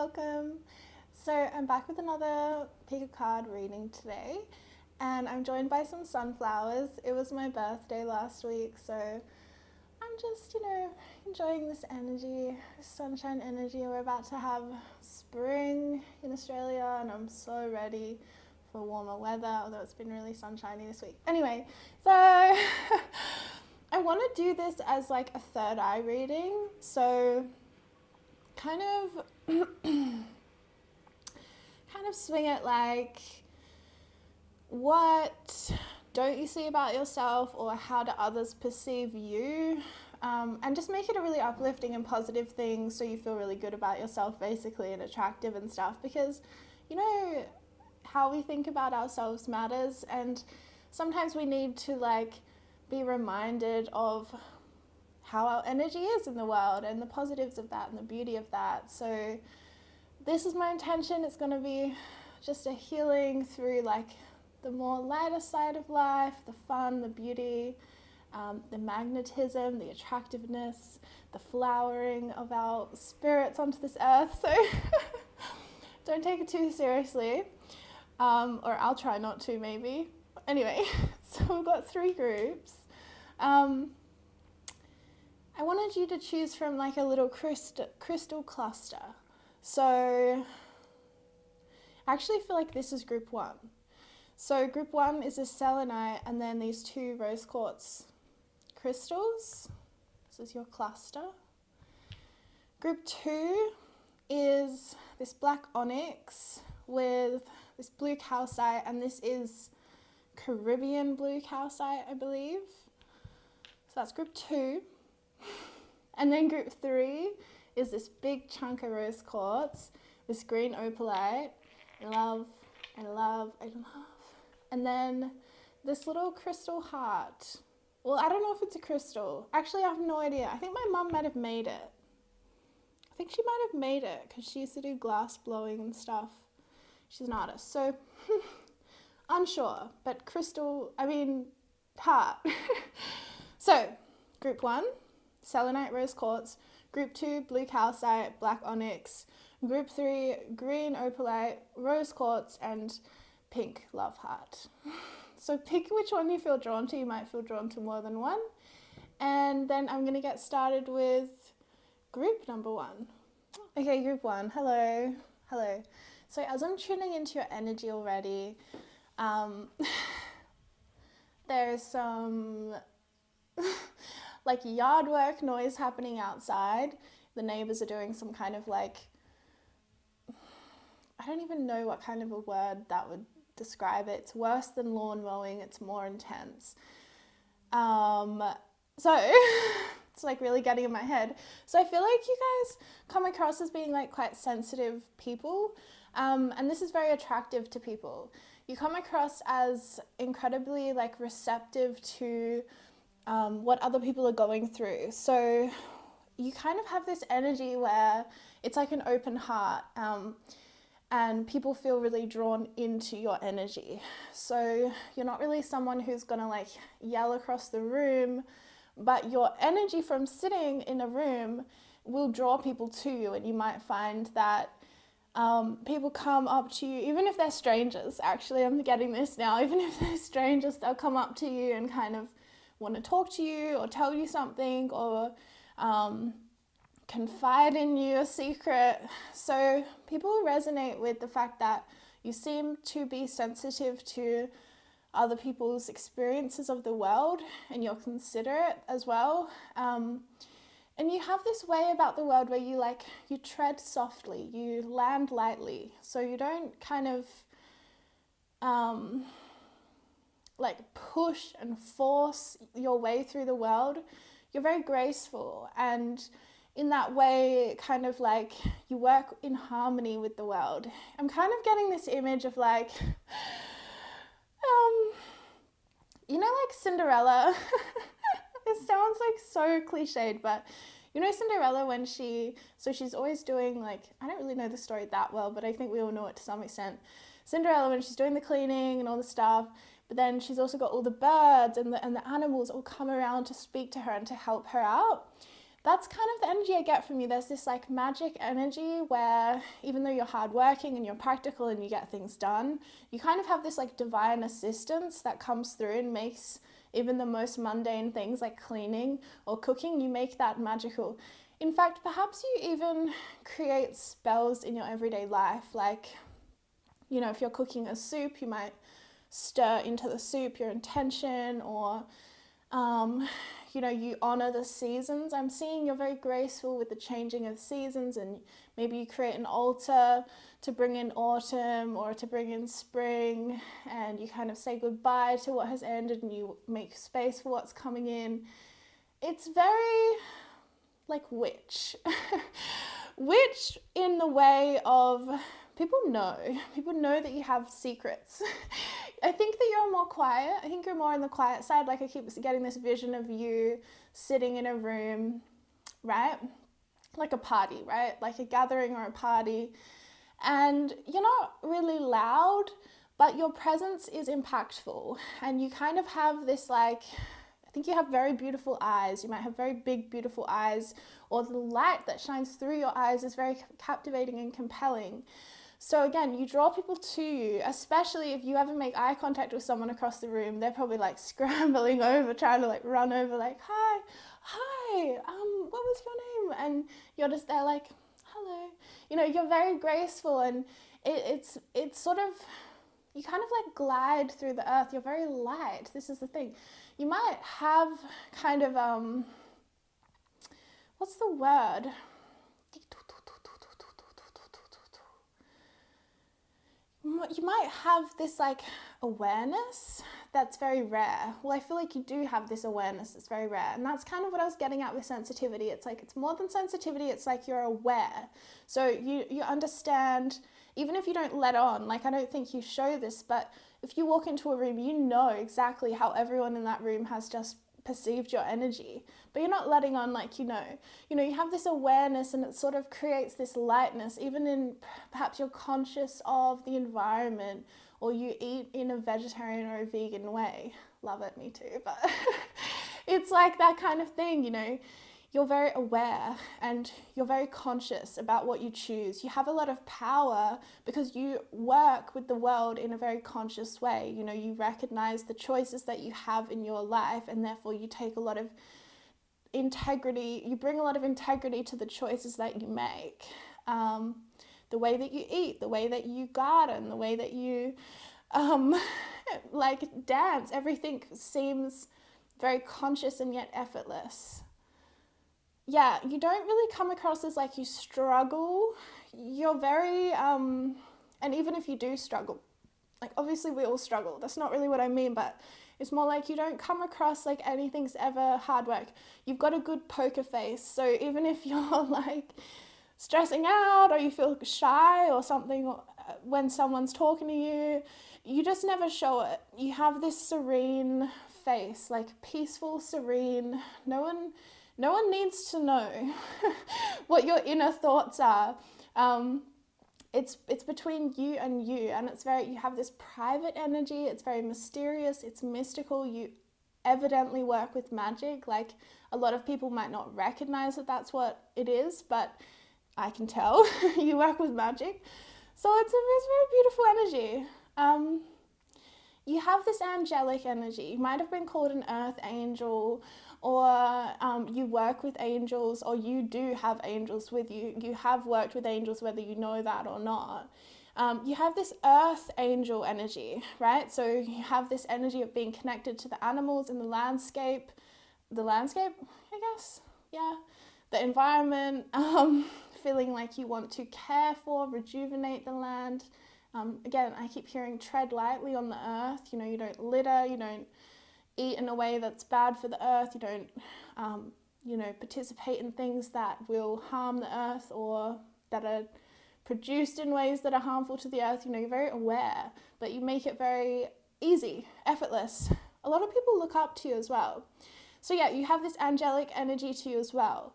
welcome. So I'm back with another pick a card reading today, and I'm joined by some sunflowers. It was my birthday last week, so I'm just, enjoying this energy, this sunshine energy. We're about to have spring in Australia, and I'm so ready for warmer weather, although it's been really sunshiny this week. Anyway, so I want to do this as like a third eye reading, so kind of swing it like, what don't you see about yourself, or how do others perceive you? And just make it a really uplifting and positive thing so you feel really good about yourself, basically, and attractive and stuff, because how we think about ourselves matters, and sometimes we need to be reminded of how our energy is in the world and the positives of that and the beauty of that. So this is my intention. It's going to be just a healing through the more lighter side of life, the fun, the beauty, the magnetism, the attractiveness, the flowering of our spirits onto this earth. So don't take it too seriously, or I'll try not to, maybe. Anyway, so we've got 3 groups. I wanted you to choose from a little crystal cluster. So I actually feel like this is group 1. So group 1 is a selenite, and then these 2 rose quartz crystals. This is your cluster. Group 2 is this black onyx with this blue calcite, and this is Caribbean blue calcite, I believe. So that's group 2. And then group 3 is this big chunk of rose quartz, this green opalite. I love. And then this little crystal heart. Well, I don't know if it's a crystal. Actually, I have no idea. I think my mum might have made it. I think she might have made it because she used to do glass blowing and stuff. She's an artist, so unsure. But heart. So, group 1, selenite rose quartz. Group 2, blue calcite, black onyx. Group 3, green opalite, rose quartz, and pink love heart. So pick which one you feel drawn to. You might feel drawn to more than one. And then I'm going to get started with group number 1. Okay, group 1. Hello. So as I'm tuning into your energy already, there's some yard work noise happening outside. The neighbors are doing some kind of I don't even know what kind of a word that would describe it. It's worse than lawn mowing. It's more intense. So it's really getting in my head. So I feel like you guys come across as being quite sensitive people. And this is very attractive to people. You come across as incredibly receptive to what other people are going through. So you kind of have this energy where it's like an open heart, and people feel really drawn into your energy. So you're not really someone who's gonna yell across the room, but your energy from sitting in a room will draw people to you, and you might find that people come up to you, even if they're strangers. Actually, I'm getting this now. Even if they're strangers, they'll come up to you and kind of want to talk to you or tell you something, or confide in you a secret. So people resonate with the fact that you seem to be sensitive to other people's experiences of the world, and you're considerate as well. And you have this way about the world where you tread softly, you land lightly, so you don't kind of push and force your way through the world. You're very graceful, and in that way, kind of you work in harmony with the world. I'm kind of getting this image of Cinderella. It sounds so cliched, but Cinderella, when she's always doing I don't really know the story that well, but I think we all know it to some extent. Cinderella, when she's doing the cleaning and all the stuff, but then she's also got all the birds and the animals all come around to speak to her and to help her out. that's kind of the energy I get from you. There's this like magic energy where even though you're hardworking and you're practical and you get things done, you kind of have this like divine assistance that comes through and makes even the most mundane things like cleaning or cooking, you make that magical. In fact, perhaps you even create spells in your everyday life. Like, you know, if you're cooking a soup, you might stir into the soup your intention, or you know, you honor the seasons. I'm seeing you're very graceful with the changing of seasons, and maybe you create an altar to bring in autumn or to bring in spring, and you kind of say goodbye to what has ended and you make space for what's coming in. It's very like witch. Witch in the way of people know that you have secrets. I think that you're more quiet. I think you're more on the quiet side. Like I keep getting this vision of you sitting in a room, right? Like a party, right? Like a gathering or a party. And you're not really loud, but your presence is impactful. And you kind of have this like, I think you have very beautiful eyes. You might have very big, beautiful eyes, or the light that shines through your eyes is very captivating and compelling. So again, you draw people to you, especially if you ever make eye contact with someone across the room. They're probably like scrambling over, trying to like run over, like, hi, what was your name? And you're just there like, hello. You know, you're very graceful, and it's sort of, you kind of like glide through the earth. You're very light. This is the thing. You might have kind of, what's the word? You might have this like awareness that's very rare. Well, I feel like you do have this awareness that's very rare. And that's kind of what I was getting at with sensitivity. It's like, it's more than sensitivity. It's like you're aware. So you understand, even if you don't let on, like I don't think you show this, but if you walk into a room, you know exactly how everyone in that room has just perceived your energy, but you're not letting on, like, you have this awareness, and it sort of creates this lightness, even in perhaps you're conscious of the environment, or you eat in a vegetarian or a vegan way. Love it, me too, but it's like that kind of thing, you're very aware and you're very conscious about what you choose. You have a lot of power because you work with the world in a very conscious way. You recognize the choices that you have in your life, and therefore you take a lot of integrity. You bring a lot of integrity to the choices that you make. The way that you eat, the way that you garden, the way that you like dance, everything seems very conscious and yet effortless. Yeah, you don't really come across as like you struggle. You're very, and even if you do struggle, like obviously we all struggle. That's not really what I mean, but it's more like you don't come across like anything's ever hard work. You've got a good poker face. So even if you're like stressing out or you feel shy or something when someone's talking to you, you just never show it. You have this serene face, like peaceful, serene. No one needs to know what your inner thoughts are. It's between you, and it's you have this private energy. It's very mysterious. It's mystical. You evidently work with magic. Like a lot of people might not recognize that that's what it is, but I can tell you work with magic. So it's very beautiful energy. You have this angelic energy. You might have been called an earth angel, or you work with angels, or you do have angels with you. You have worked with angels, whether you know that or not. You have this earth angel energy, right? So you have this energy of being connected to the animals in the landscape, I guess, yeah, the environment, feeling like you want to care for, rejuvenate the land. Again, I keep hearing tread lightly on the earth. You don't litter, you don't eat in a way that's bad for the earth, you don't, participate in things that will harm the earth or that are produced in ways that are harmful to the earth. You're very aware, but you make it very easy, effortless. A lot of people look up to you as well. So yeah, you have this angelic energy to you as well.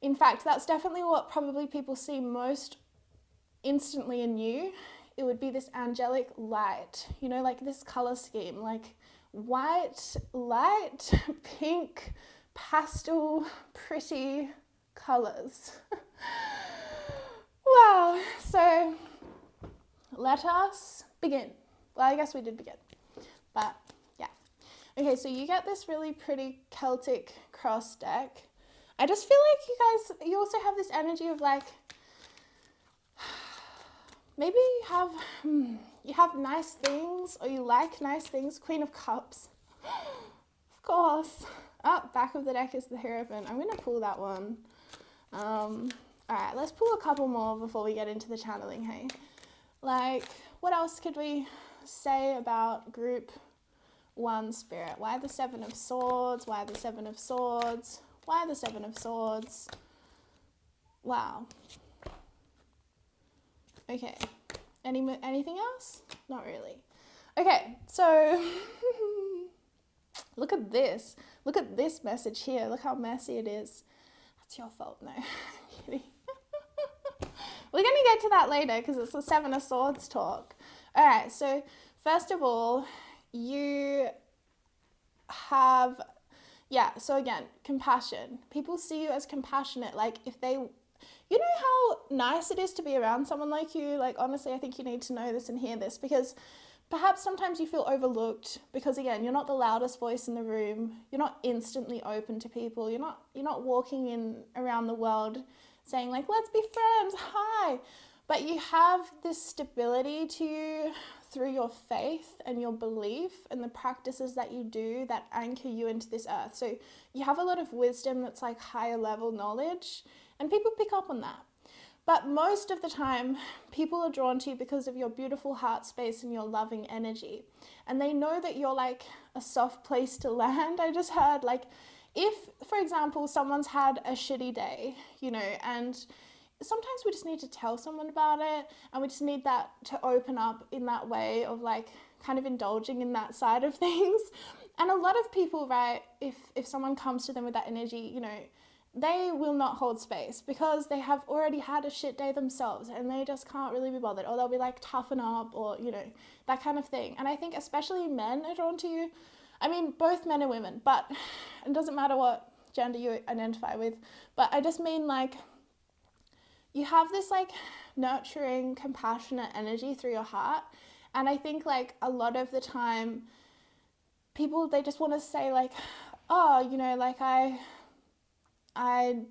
In fact, that's definitely what probably people see most instantly in you. It would be this angelic light, like this color scheme, like white, light, pink, pastel, pretty colors. Wow, so let us begin. Well, I guess we did begin, but yeah. Okay, so you get this really pretty Celtic cross deck. I just feel like you also have this energy of like, maybe you have nice things, or you like nice things. Queen of Cups, of course. Oh, back of the deck is the Hierophant. I'm going to pull that one. All right, let's pull a couple more before we get into the channeling, hey? Like, what else could we say about group 1 spirit? Why the 7 of Swords? Why the 7 of Swords? Why the 7 of Swords? Wow. Okay. Anything else? Not really. Okay, so look at this. Look at this message here. Look how messy it is. That's your fault. No, I'm kidding. We're going to get to that later because it's the 7 of Swords talk. All right, so first of all, you have, so again, compassion. People see you as compassionate. Like if they, you know how nice it is to be around someone like you? Like honestly, I think you need to know this and hear this, because perhaps sometimes you feel overlooked because again, you're not the loudest voice in the room. You're not instantly open to people. You're not walking in around the world saying like, let's be friends, hi. But you have this stability to you through your faith and your belief and the practices that you do that anchor you into this earth. So you have a lot of wisdom that's like higher level knowledge, and people pick up on that. But most of the time, people are drawn to you because of your beautiful heart space and your loving energy. And they know that you're like a soft place to land. I just heard like, if, for example, someone's had a shitty day, and sometimes we just need to tell someone about it, and we just need that to open up in that way of like kind of indulging in that side of things. And a lot of people, right, if someone comes to them with that energy, they will not hold space because they have already had a shit day themselves and they just can't really be bothered, or they'll be like toughen up, or that kind of thing. And I think especially men are drawn to you. I mean, both men and women, but it doesn't matter what gender you identify with, but I just mean like you have this like nurturing, compassionate energy through your heart. And I think like a lot of the time people, they just want to say like, oh, like I and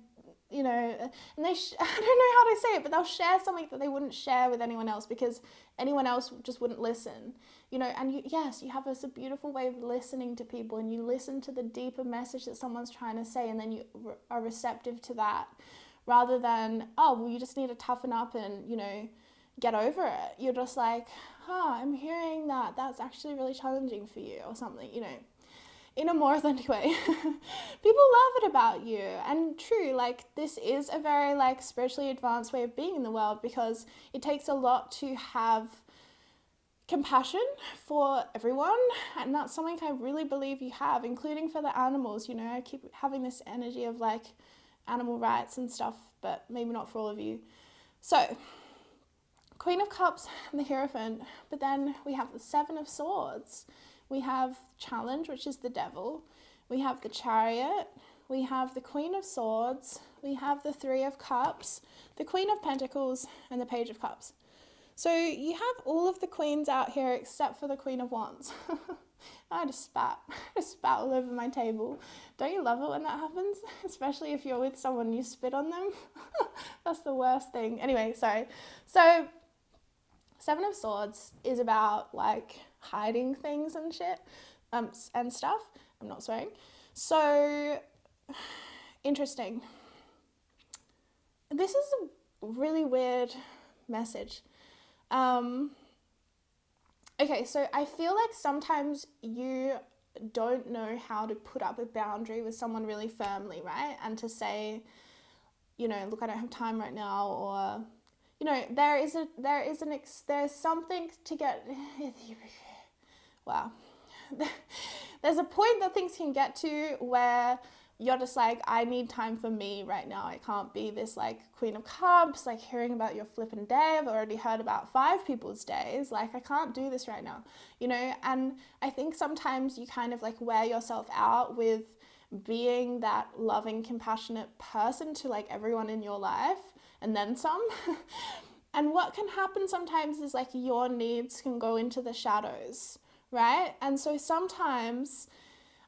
they I don't know how to say it, but they'll share something that they wouldn't share with anyone else because anyone else just wouldn't listen, and you have this beautiful way of listening to people, and you listen to the deeper message that someone's trying to say, and then you are receptive to that, rather than, oh, well, you just need to toughen up and, get over it. You're just like, I'm hearing that that's actually really challenging for you, or something, in a more authentic way. People love it about you. And true, like this is a very like spiritually advanced way of being in the world, because it takes a lot to have compassion for everyone, and that's something I really believe you have, including for the animals. I keep having this energy of like animal rights and stuff, but maybe not for all of you. So Queen of Cups and the Hierophant, but then we have the 7 of Swords. We have Challenge, which is the devil. We have the Chariot. We have the Queen of Swords. We have the 3 of Cups, the Queen of Pentacles, and the Page of Cups. So you have all of the queens out here except for the Queen of Wands. I just spat all over my table. Don't you love it when that happens? Especially if you're with someone and you spit on them. That's the worst thing. Anyway, sorry. So 7 of Swords is about like hiding things and shit and stuff. I'm not swearing. So interesting. This is a really weird message. Okay, so I feel like sometimes you don't know how to put up a boundary with someone really firmly, right? And to say, look, I don't have time right now, or there's something to get. Wow. There's a point that things can get to where you're just like, I need time for me right now. I can't be this like Queen of Cups, like hearing about your flipping day. I've already heard about 5 people's days. Like, I can't do this right now, and I think sometimes you kind of like wear yourself out with being that loving, compassionate person to like everyone in your life and then some. And what can happen sometimes is like your needs can go into the shadows, right? And so sometimes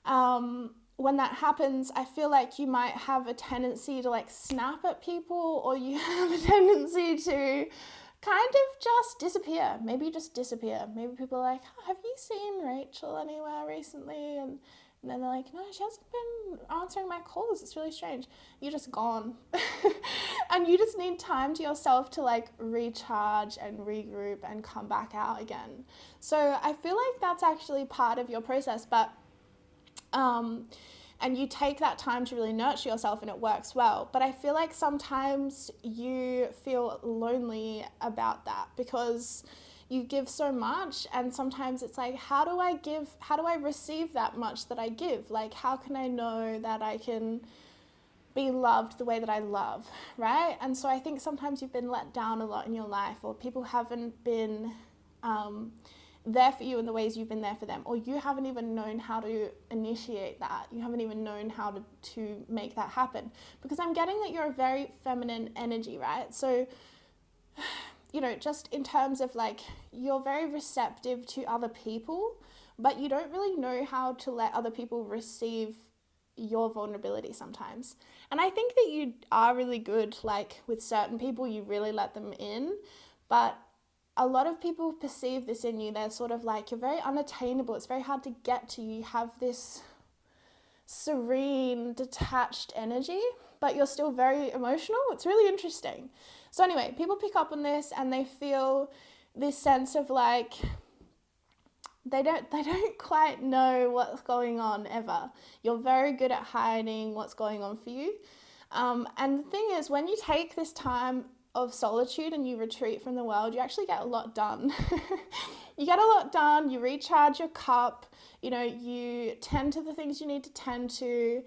when that happens, I feel like you might have a tendency to like snap at people, or you have a tendency to kind of just disappear. Maybe just disappear. Maybe people are like, oh, have you seen Rachel anywhere recently? And then they're like, no, she hasn't been answering my calls. It's really strange. You're just gone. And you just need time to yourself to like recharge and regroup and come back out again. So I feel like that's actually part of your process, but and you take that time to really nurture yourself and it works well. But I feel like sometimes you feel lonely about that because you give so much, and sometimes it's like, how do I receive that much that I give? Like, how can I know that I can be loved the way that I love, right? And so I think sometimes you've been let down a lot in your life, or people haven't been there for you in the ways you've been there for them, or you haven't even known how to initiate that. You haven't even known how to make that happen, because I'm getting that you're a very feminine energy, right? So, you know, just in terms of like, you're very receptive to other people, but you don't really know how to let other people receive your vulnerability sometimes. And I think that you are really good, like with certain people, you really let them in, but a lot of people perceive this in you. They're sort of like, you're very unattainable. It's very hard to get to. You have this serene, detached energy, but you're still very emotional. It's really interesting. So anyway, people pick up on this and they feel this sense of like, they don't quite know what's going on ever. You're very good at hiding what's going on for you. And the thing is, when you take this time of solitude and you retreat from the world, you actually get a lot done. You get a lot done, you recharge your cup, you know, you tend to the things you need to tend to,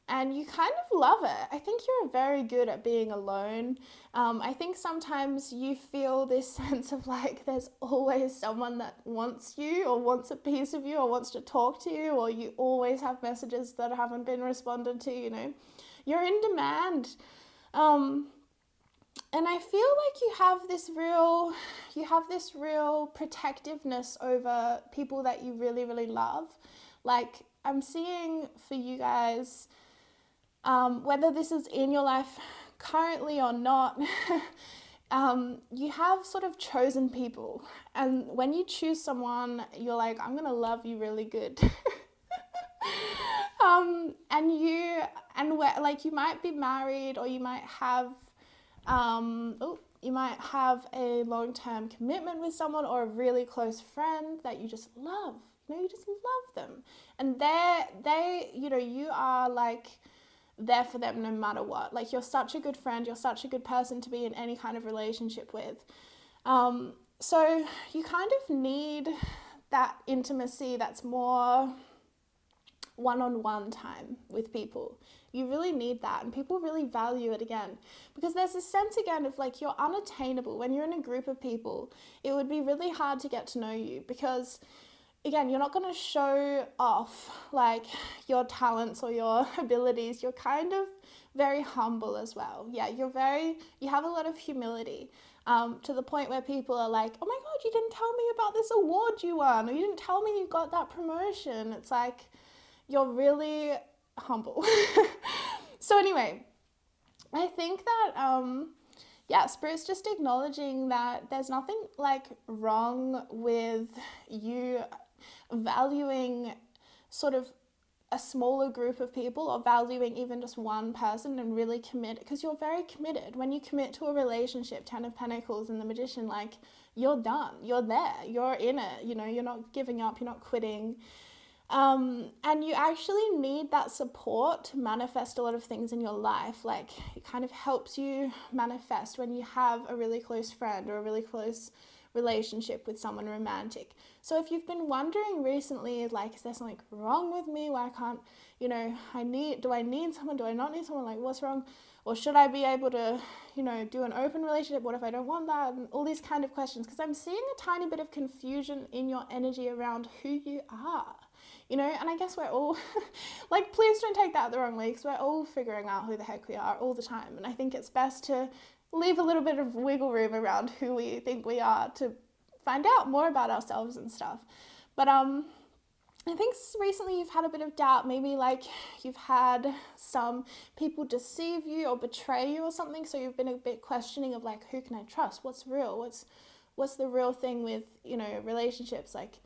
and you kind of love it. I think you're very good at being alone. I think sometimes you feel this sense of like there's always someone that wants you, or wants a piece of you, or wants to talk to you, or you always have messages that haven't been responded to, you know. You're in demand. And I feel like you have this real protectiveness over people that you really, really love. Like, I'm seeing for you guys, whether this is in your life currently or not, you have sort of chosen people. And when you choose someone, you're like, I'm going to love you really good. Like, you might be married, or you might have a long-term commitment with someone, or a really close friend that you just love. You know, you just love them, and you are like there for them no matter what. Like, you're such a good friend, you're such a good person to be in any kind of relationship with. So you kind of need that intimacy that's more one-on-one time with people. You really need that, and people really value it again, because there's this sense again of like, you're unattainable. When you're in a group of people, it would be really hard to get to know you, because again, you're not going to show off like your talents or your abilities. You're kind of very humble as well. Yeah, you have a lot of humility, to the point where people are like, oh my God, you didn't tell me about this award you won, or you didn't tell me you got that promotion. It's like, you're really humble. So anyway, I think that, Spirit's just acknowledging that there's nothing like wrong with you valuing sort of a smaller group of people, or valuing even just one person and really commit, because you're very committed. When you commit to a relationship, 10 of Pentacles and the Magician, like, you're done, you're there, you're in it, you know, you're not giving up, you're not quitting. And you actually need that support to manifest a lot of things in your life. Like, it kind of helps you manifest when you have a really close friend or a really close relationship with someone romantic. So if you've been wondering recently, like, is there something wrong with me? Why can't, you know, do I need someone? Do I not need someone? Like, what's wrong? Or should I be able to, you know, do an open relationship? What if I don't want that? And all these kind of questions, because I'm seeing a tiny bit of confusion in your energy around who you are. you know? And I guess we're all, like, please don't take that the wrong way, because we're all figuring out who the heck we are all the time. And I think it's best to leave a little bit of wiggle room around who we think we are to find out more about ourselves and stuff. But I think recently you've had a bit of doubt, maybe like you've had some people deceive you or betray you or something, so you've been a bit questioning of like, who can I trust? What's real? What's the real thing with, you know, relationships? Like,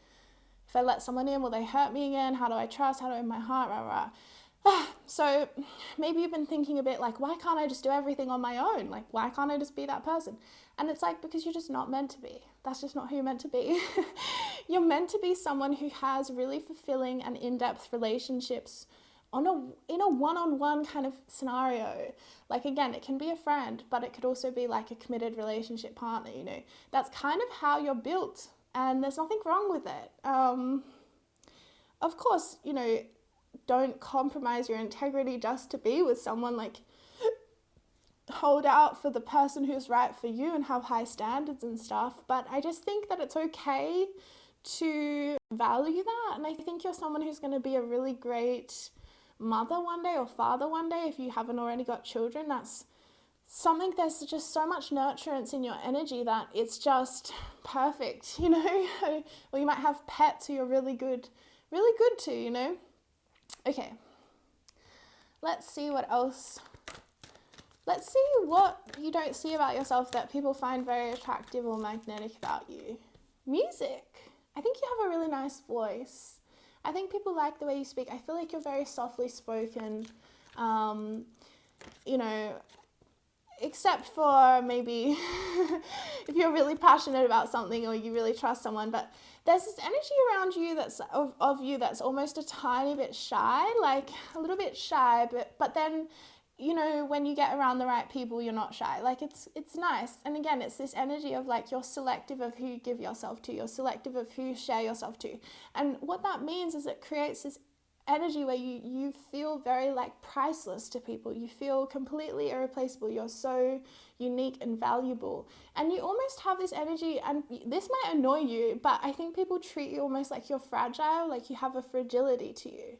if I let someone in, will they hurt me again? How do I trust? How do I open my heart? Rah, rah. So maybe you've been thinking a bit like, why can't I just do everything on my own? Like, why can't I just be that person? And it's like, because you're just not meant to be. That's just not who you're meant to be. You're meant to be someone who has really fulfilling and in-depth relationships in a one-on-one kind of scenario. Like, again, it can be a friend, but it could also be like a committed relationship partner, you know. That's kind of how you're built, and there's nothing wrong with it. Of course, you know, don't compromise your integrity just to be with someone. Like, hold out for the person who's right for you and have high standards and stuff. But I just think that it's okay to value that. And I think you're someone who's going to be a really great mother one day or father one day if you haven't already got children. That's something, there's just so much nurturance in your energy that it's just perfect, you know. Or you might have pets who you're really good to, you know. Okay, let's see what else. Let's see what you don't see about yourself that people find very attractive or magnetic about you. Music. I think you have a really nice voice. I think people like the way you speak. I feel like you're very softly spoken, you know, except for maybe if you're really passionate about something or you really trust someone. But there's this energy around you that's of you that's almost a tiny bit shy, like a little bit shy, but then, you know, when you get around the right people, you're not shy. Like, it's nice. And again, it's this energy of like, you're selective of who you give yourself to. You're selective of who you share yourself to. And what that means is it creates this energy where you feel very like priceless to people. You feel completely irreplaceable. You're so unique and valuable. And you almost have this energy, and this might annoy you, but I think people treat you almost like you're fragile, like you have a fragility to you.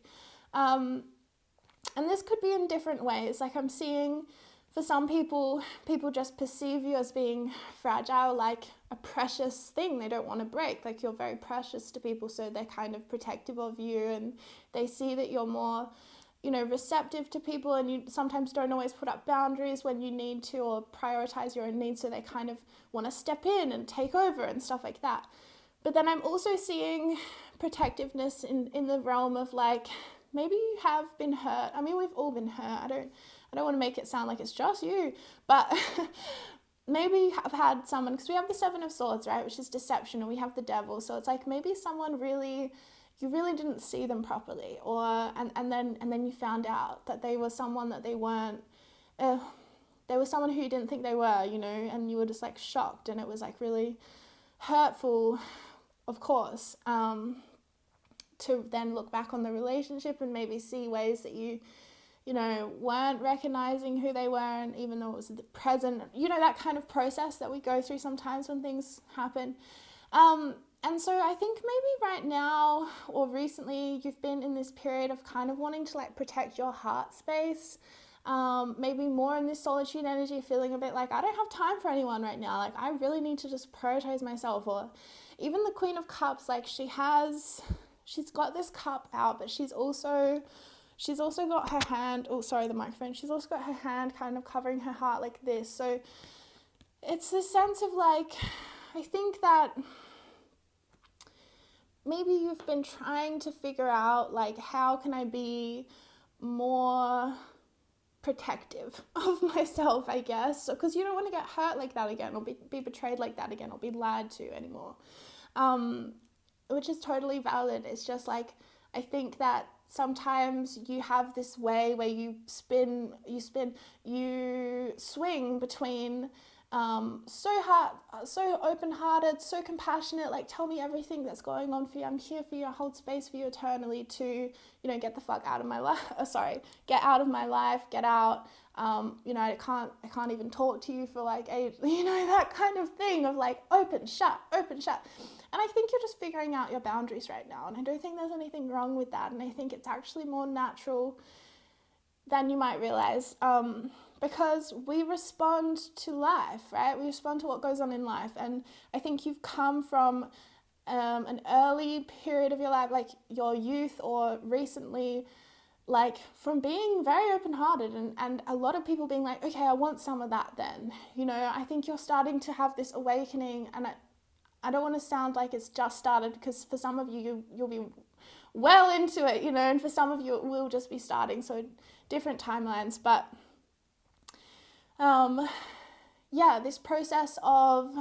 And this could be in different ways. Like, I'm seeing for some people, people just perceive you as being fragile, like a precious thing they don't want to break. Like, you're very precious to people, so they're kind of protective of you, and they see that you're more, you know, receptive to people, and you sometimes don't always put up boundaries when you need to, or prioritize your own needs, so they kind of want to step in and take over and stuff like that. But then I'm also seeing protectiveness in the realm of like, maybe you have been hurt. I mean, we've all been hurt. I don't want to make it sound like it's just you, but maybe you have had someone, because we have the Seven of Swords, right, which is deception, and we have the Devil. So it's like, maybe someone you really didn't see them properly, or and then you found out that they were someone that they weren't. They were someone who you didn't think they were, you know, and you were just like shocked, and it was like really hurtful, of course. To then look back on the relationship and maybe see ways that you know, weren't recognizing who they were, and even though it was the present, you know, that kind of process that we go through sometimes when things happen. And so I think maybe right now or recently you've been in this period of kind of wanting to like protect your heart space, maybe more in this solitude energy, feeling a bit like, I don't have time for anyone right now, like I really need to just prioritize myself. Or even the Queen of Cups, like she's got this cup out, but she's also got her hand, the microphone, she's also got her hand kind of covering her heart like this. So it's this sense of like, I think that maybe you've been trying to figure out like, how can I be more protective of myself, I guess, because you don't want to get hurt like that again, or be betrayed like that again, or be lied to anymore. Which is totally valid. It's just like, I think that sometimes you have this way where you swing between so open-hearted, so compassionate, like tell me everything that's going on for you. I'm here for you. I hold space for you eternally to, get the fuck out of my life. Get out of my life, get out. I can't even talk to you for like that kind of thing of like open, shut. And I think you're just figuring out your boundaries right now. And I don't think there's anything wrong with that. And I think it's actually more natural than you might realize, because we respond to life, right? We respond to what goes on in life. And I think you've come from an early period of your life, like your youth or recently, like from being very open-hearted and a lot of people being like, okay, I want some of that then. I think you're starting to have this awakening, and I don't want to sound like it's just started, because for some of you, you'll be well into it, and for some of you, it will just be starting. So different timelines. But this process of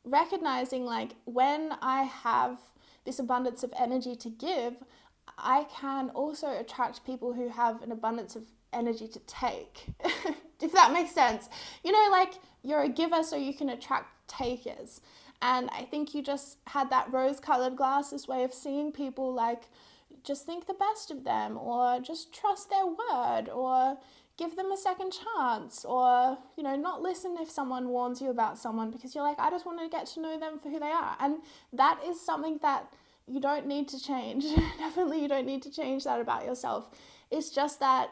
recognizing, like, when I have this abundance of energy to give, I can also attract people who have an abundance of energy to take, if that makes sense. Like, you're a giver, so you can attract takers. And I think you just had that rose-colored glasses way of seeing people, like, just think the best of them, or just trust their word, or give them a second chance, or, not listen if someone warns you about someone, because you're like, I just want to get to know them for who they are. And that is something that you don't need to change. Definitely you don't need to change that about yourself. It's just that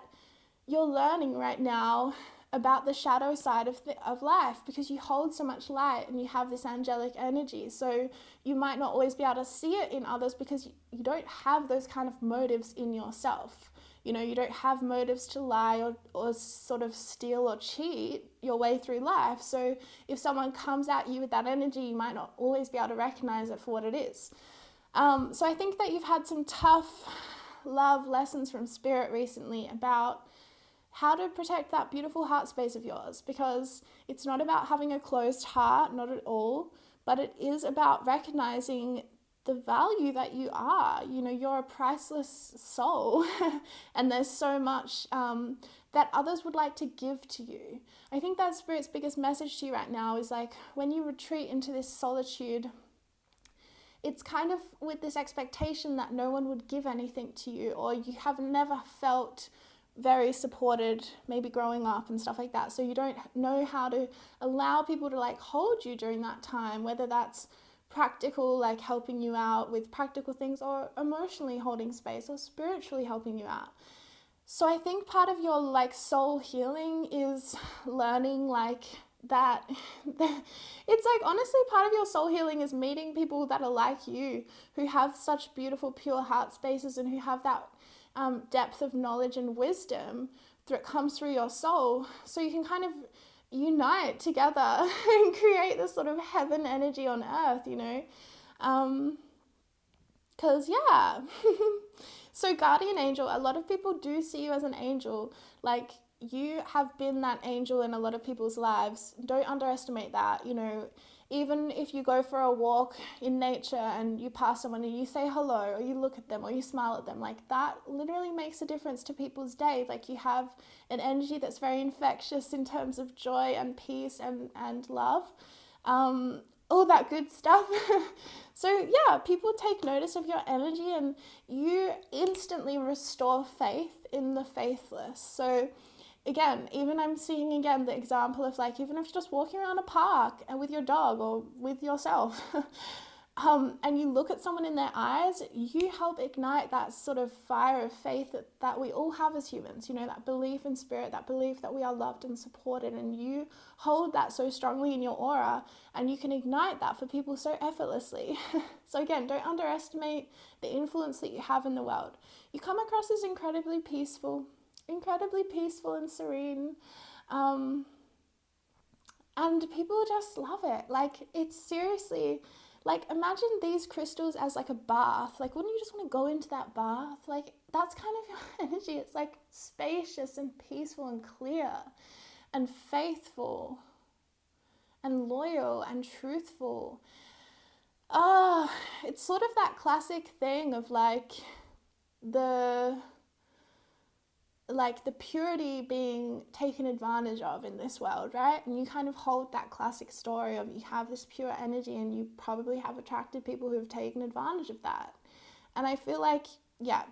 you're learning right now about the shadow side of life, because you hold so much light and you have this angelic energy. So you might not always be able to see it in others, because you don't have those kind of motives in yourself. You don't have motives to lie or sort of steal or cheat your way through life. So if someone comes at you with that energy, you might not always be able to recognize it for what it is. So I think that you've had some tough love lessons from Spirit recently about how to protect that beautiful heart space of yours, because it's not about having a closed heart, not at all, but it is about recognizing the value that you are. You're a priceless soul and there's so much that others would like to give to you. I think that's Spirit's biggest message to you right now, is like, when you retreat into this solitude, it's kind of with this expectation that no one would give anything to you, or you have never felt very supported, maybe growing up and stuff like that. So you don't know how to allow people to like hold you during that time, whether that's practical, like helping you out with practical things, or emotionally holding space, or spiritually helping you out. So I think part of your like soul healing is learning like that. It's like, honestly, part of your soul healing is meeting people that are like you, who have such beautiful, pure heart spaces, and who have that depth of knowledge and wisdom that comes through your soul, so you can kind of unite together and create this sort of heaven energy on earth, because so guardian angel, a lot of people do see you as an angel. Like, you have been that angel in a lot of people's lives. Don't underestimate that. Even if you go for a walk in nature and you pass someone and you say hello, or you look at them, or you smile at them, like, that literally makes a difference to people's days. Like, you have an energy that's very infectious in terms of joy and peace and love, all that good stuff. So people take notice of your energy, and you instantly restore faith in the faithless. So again, even I'm seeing again the example of, like, even if you're just walking around a park and with your dog or with yourself, and you look at someone in their eyes, you help ignite that sort of fire of faith that we all have as humans, that belief in Spirit, that belief that we are loved and supported, and you hold that so strongly in your aura, and you can ignite that for people so effortlessly. So again, don't underestimate the influence that you have in the world. You come across as incredibly peaceful and serene, and people just love it. Like, it's seriously, like, imagine these crystals as like a bath. Like, wouldn't you just want to go into that bath? Like, that's kind of your energy. It's like spacious and peaceful and clear and faithful and loyal and truthful. It's sort of that classic thing of like the like the purity being taken advantage of in this world, right? And you kind of hold that classic story of you have this pure energy and you probably have attracted people who have taken advantage of that. And I feel like, yeah.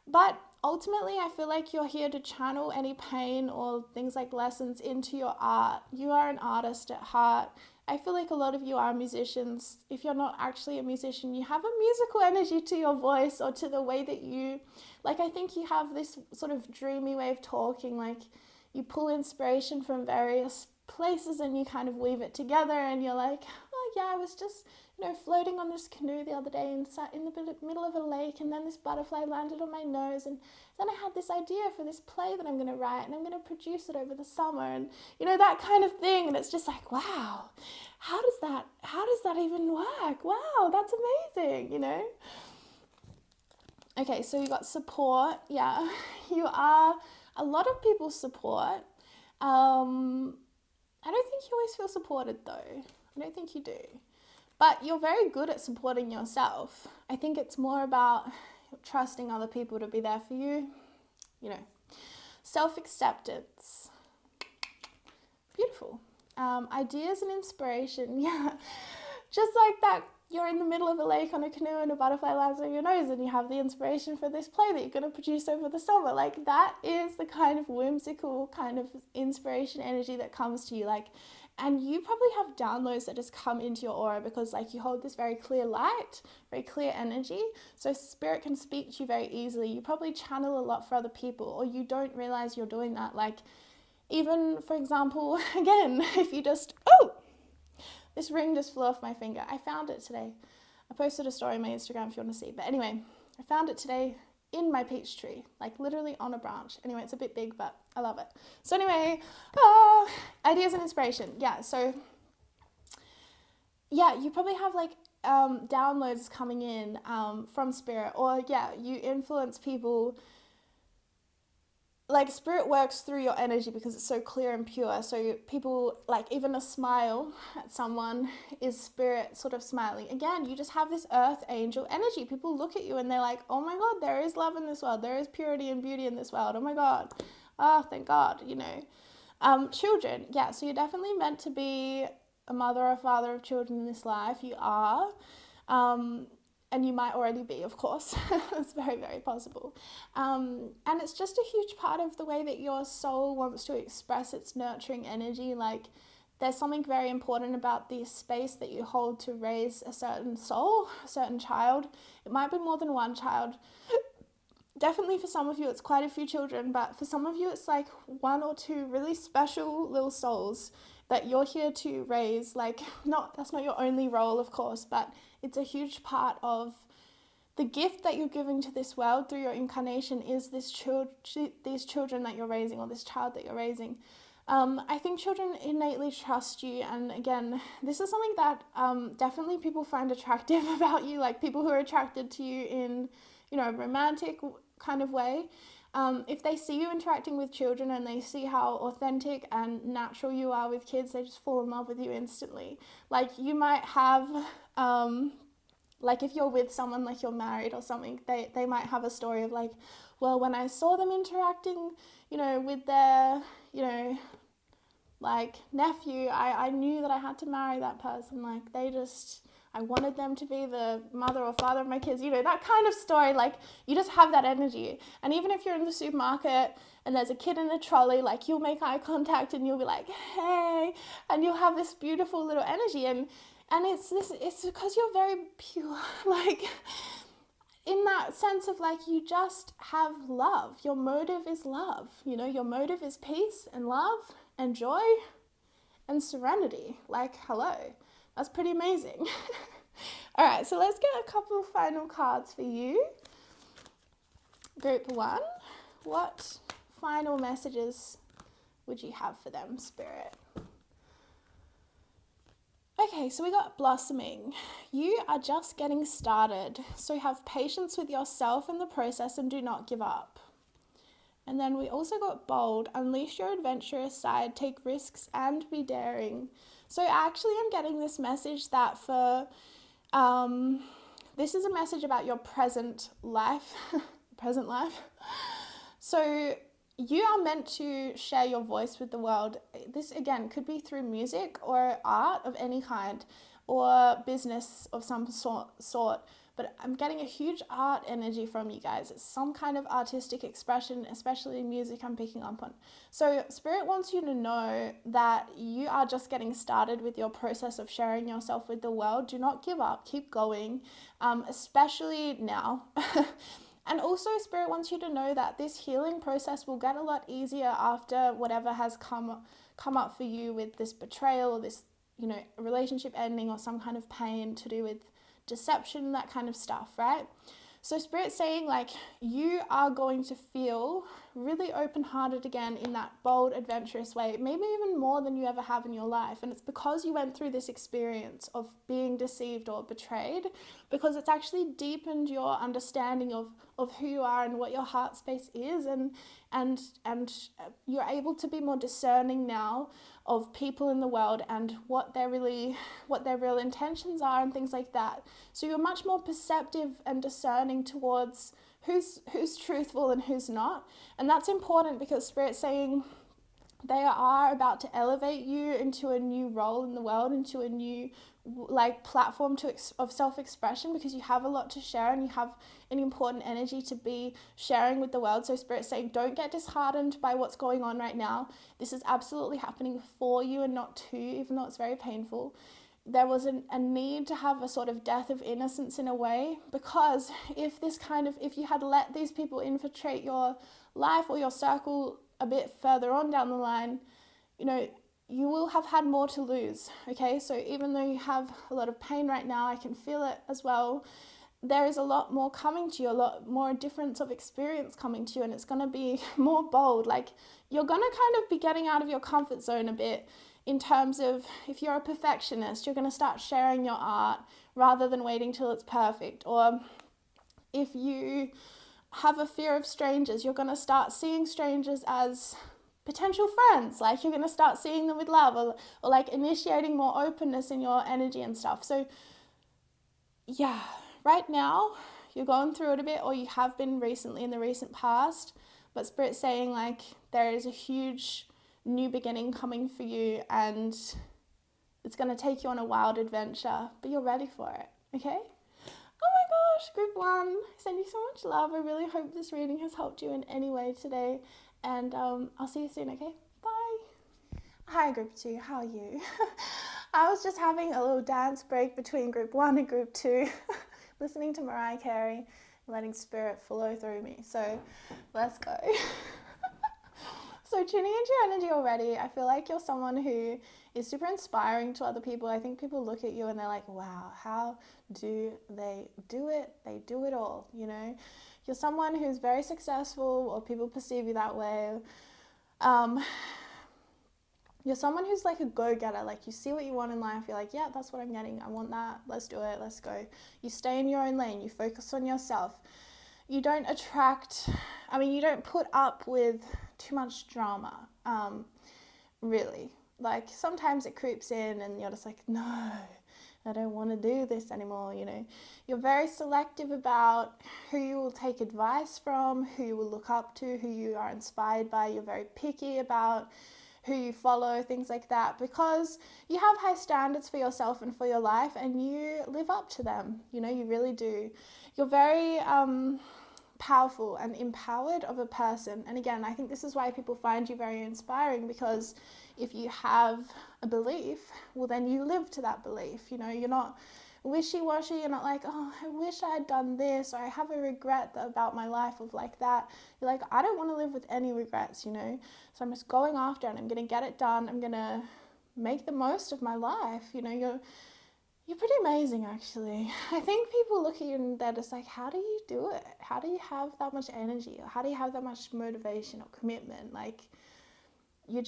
But ultimately, I feel like you're here to channel any pain or things like lessons into your art. You are an artist at heart. I feel like a lot of you are musicians. If you're not actually a musician, you have a musical energy to your voice or to the way that you, like, I think you have this sort of dreamy way of talking, like you pull inspiration from various places and you kind of weave it together and you're like, oh yeah, I was just, floating on this canoe the other day and sat in the middle of a lake, and then this butterfly landed on my nose, and then I had this idea for this play that I'm going to write, and I'm going to produce it over the summer, and that kind of thing. And it's just like, wow, how does that even work? Wow, that's amazing, Okay, so you got support. Yeah, you are a lot of people's support. I don't think you always feel supported though. I don't think you do. But you're very good at supporting yourself. I think it's more about trusting other people to be there for you. Self-acceptance. Beautiful. Ideas and inspiration. Yeah. Just like that, you're in the middle of a lake on a canoe and a butterfly lands on your nose and you have the inspiration for this play that you're going to produce over the summer. Like, that is the kind of whimsical kind of inspiration energy that comes to you. And you probably have downloads that just come into your aura because you hold this very clear light, very clear energy. So spirit can speak to you very easily. You probably channel a lot for other people, or you don't realize you're doing that. Even, for example, again, if you just, this ring just flew off my finger. I found it today. I posted a story on my Instagram if you want to see. But anyway, I found it today in my peach tree, literally on a branch. Anyway, it's a bit big, but I love it. So anyway, ideas and inspiration. Yeah, so yeah, you probably have downloads coming in from spirit, or yeah, you influence people. Spirit works through your energy because it's so clear and pure. So people, even a smile at someone is spirit sort of smiling. Again, you just have this earth angel energy. People look at you and they're like, oh my God, there is love in this world. There is purity and beauty in this world. Oh my God. Oh, thank God, Children. Yeah, so you're definitely meant to be a mother or father of children in this life. You are. And you might already be, of course. It's very, very possible. And it's just a huge part of the way that your soul wants to express its nurturing energy. There's something very important about the space that you hold to raise a certain soul, a certain child. It might be more than one child. Definitely for some of you, it's quite a few children, but for some of you, it's one or two really special little souls that you're here to raise. That's not your only role, of course, but it's a huge part of the gift that you're giving to this world through your incarnation is these children that you're raising, or this child that you're raising. I think children innately trust you, and again, this is something that definitely people find attractive about you, people who are attracted to you in, a romantic kind of way. If they see you interacting with children and they see how authentic and natural you are with kids, they just fall in love with you instantly. You might have, if you're with someone, you're married or something, they might have a story of well, when I saw them interacting, with their, nephew, I knew that I had to marry that person. I wanted them to be the mother or father of my kids, that kind of story. You just have that energy. And even if you're in the supermarket and there's a kid in a trolley, you'll make eye contact and you'll be like, hey, and you'll have this beautiful little energy. And it's because you're very pure, in that sense of you just have love. Your motive is love, your motive is peace and love and joy and serenity. Hello. That's pretty amazing. All right, so let's get a couple final cards for you. Group 1, what final messages would you have for them, Spirit? Okay, so we got blossoming. You are just getting started, so have patience with yourself in the process and do not give up. And then we also got bold, unleash your adventurous side, take risks and be daring. So actually I'm getting this message that this is a message about your present life, So you are meant to share your voice with the world. This, again, could be through music or art of any kind or business of some sort. But I'm getting a huge art energy from you guys. It's some kind of artistic expression, especially music I'm picking up on. So Spirit wants you to know that you are just getting started with your process of sharing yourself with the world. Do not give up. Keep going, especially now. And also, Spirit wants you to know that this healing process will get a lot easier after whatever has come up for you with this betrayal or this, relationship ending or some kind of pain to do with deception, that kind of stuff, right? So Spirit's saying, like, you are going to feel really open-hearted again in that bold, adventurous way, maybe even more than you ever have in your life. And it's because you went through this experience of being deceived or betrayed, because it's actually deepened your understanding of who you are and what your heart space is, and you're able to be more discerning now of people in the world and what their real intentions are and things like that. So you're much more perceptive and discerning towards who's truthful and who's not. And that's important because Spirit's saying they are about to elevate you into a new role in the world, into a new platform of self-expression, because you have a lot to share and you have an important energy to be sharing with the world. So Spirit's saying, don't get disheartened by what's going on right now. This is absolutely happening for you and not to you, even though it's very painful. There was a need to have a sort of death of innocence in a way, because if you had let these people infiltrate your life or your circle a bit further on down the line, you will have had more to lose, okay? So even though you have a lot of pain right now, I can feel it as well, there is a lot more coming to you, a lot more difference of experience coming to you, and it's going to be more bold. Like, you're going to kind of be getting out of your comfort zone a bit in terms of, if you're a perfectionist, you're going to start sharing your art rather than waiting till it's perfect. Or if you have a fear of strangers, you're going to start seeing strangers as potential friends. Like, you're going to start seeing them with love, or like initiating more openness in your energy and stuff. So yeah, right now you're going through it a bit, or you have been recently in the recent past, but Spirit's saying, like, there is a huge new beginning coming for you, and it's going to take you on a wild adventure, but you're ready for it, okay? Oh my gosh, group 1, I send you so much love. I really hope this reading has helped you in any way today, and I'll see you soon, okay? Bye. Hi, group 2, how are you? I was just having a little dance break between group 1 and group 2, listening to Mariah Carey, letting Spirit flow through me. So let's go. So tuning into your energy already, I feel like you're someone who is super inspiring to other people. I think people look at you and they're like, wow, how do they do it? They do it all, You're someone who's very successful, or people perceive you that way. You're someone who's like a go-getter. Like, you see what you want in life, you're like, yeah, that's what I'm getting. I want that. Let's do it. Let's go. You stay in your own lane. You focus on yourself. You don't put up with too much drama, really. Like, sometimes it creeps in and you're just like, no, I don't want to do this anymore, You're very selective about who you will take advice from, who you will look up to, who you are inspired by. You're very picky about who you follow, things like that, because you have high standards for yourself and for your life, and you live up to them, you really do. You're very powerful and empowered of a person, and again, I think this is why people find you very inspiring, because if you have a belief, well, then you live to that belief. You're not wishy-washy. You're not like, oh, I wish I had done this, or I have a regret about my life of like that. You're like, I don't want to live with any regrets, So I'm just going after it, and I'm going to get it done. I'm going to make the most of my life. You're pretty amazing, actually. I think people look at you and they're just like, how do you do it? How do you have that much energy? Or how do you have that much motivation or commitment? Like, you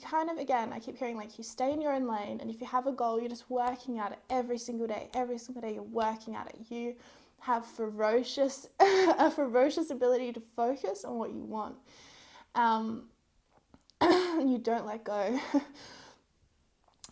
kind of, again, I keep hearing, like, you stay in your own lane, and if you have a goal, you're just working at it every single day you're working at it. You have a ferocious ability to focus on what you want. You don't let go.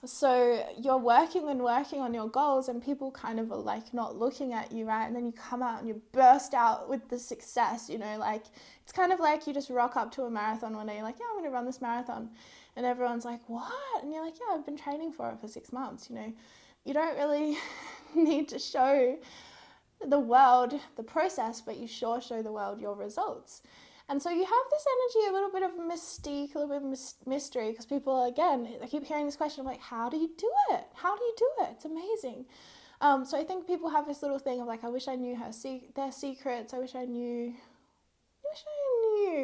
So you're working on your goals, and people kind of are like not looking at you, right? And then you come out and you burst out with the success, like it's kind of like you just rock up to a marathon one day, you're like, yeah, I'm going to run this marathon. And everyone's like, what? And you're like, yeah, I've been training for it for 6 months, You don't really need to show the world the process, but you sure show the world your results. And so you have this energy, a little bit of mystique, a little bit of mystery, because people, again, I keep hearing this question, like, how do you do it? How do you do it? It's amazing. So I think people have this little thing of like, I wish I knew their secrets. I wish I knew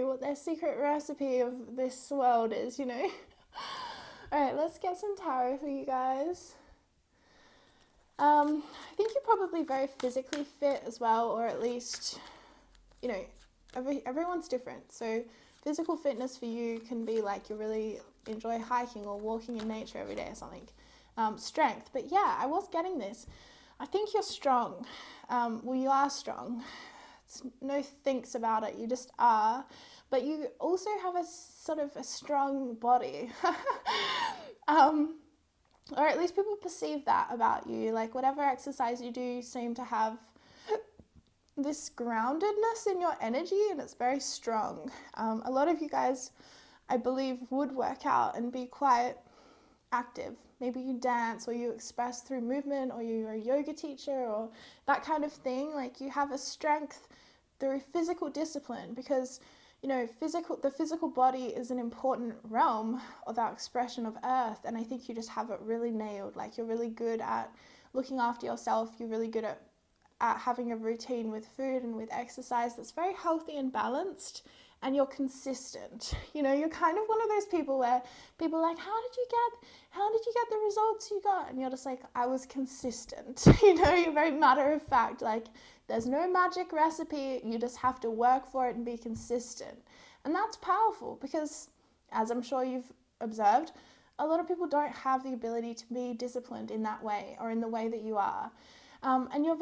what their secret recipe of this world is, All right, let's get some tarot for you guys. I think you're probably very physically fit as well, or at least, everyone's different. So physical fitness for you can be like you really enjoy hiking or walking in nature every day or something. Strength, but yeah, I was getting this. I think you're strong. Well, you are strong. It's no thinks about it. You just are. But you also have a sort of a strong body. Or at least people perceive that about you. Like whatever exercise you do, you seem to have this groundedness in your energy, and it's very strong. A lot of you guys, I believe, would work out and be quite active. Maybe you dance, or you express through movement, or you're a yoga teacher, or that kind of thing. Like you have a strength through physical discipline, because the physical body is an important realm of our expression of earth, and I think you just have it really nailed. Like you're really good at looking after yourself. You're really good at having a routine with food and with exercise that's very healthy and balanced, and you're consistent. You're kind of one of those people where people are like, how did you get the results you got? And you're just like, I was consistent. You're very matter of fact. Like there's no magic recipe. You just have to work for it and be consistent. And that's powerful, because as I'm sure you've observed, a lot of people don't have the ability to be disciplined in that way, or in the way that you are. And you have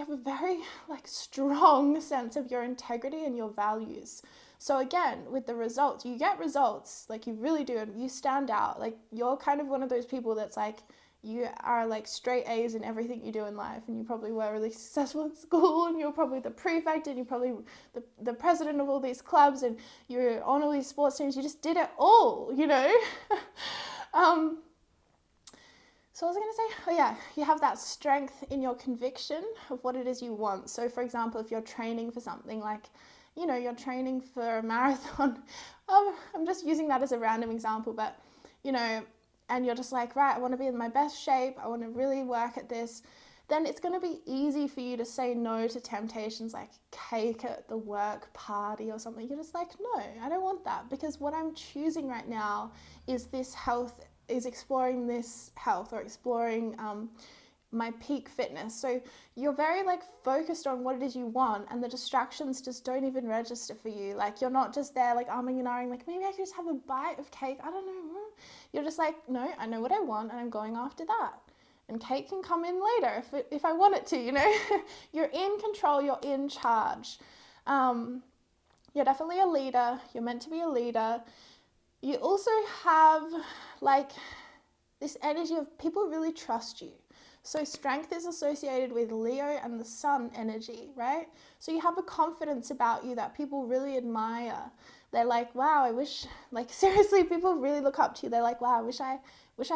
a very strong sense of your integrity and your values. So again, with the results, you get results, like you really do, and you stand out. Like you're kind of one of those people that's like, you are like straight A's in everything you do in life, and you probably were really successful in school, and you're probably the prefect, and you're probably the president of all these clubs, and you're on all these sports teams. You just did it all, So what was I going to say? Oh yeah, you have that strength in your conviction of what it is you want. So for example, if you're training for something like, you're training for a marathon, I'm just using that as a random example, but, and you're just like, right, I want to be in my best shape, I want to really work at this, then it's going to be easy for you to say no to temptations like cake at the work party or something. You're just like, no, I don't want that, because what I'm choosing right now is exploring this health, or exploring my peak fitness. So you're very focused on what it is you want, and the distractions just don't even register for you. Like you're not just there umming and ahhing, like maybe I could just have a bite of cake, I don't know. You're just like, no, I know what I want, and I'm going after that. And cake can come in later if I want it to, You're in control, you're in charge. You're definitely a leader, you're meant to be a leader. You also have this energy of people really trust you. So strength is associated with Leo and the sun energy, right? So you have a confidence about you that people really admire. They're like, wow, I wish, seriously, people really look up to you. They're like, wow, I wish I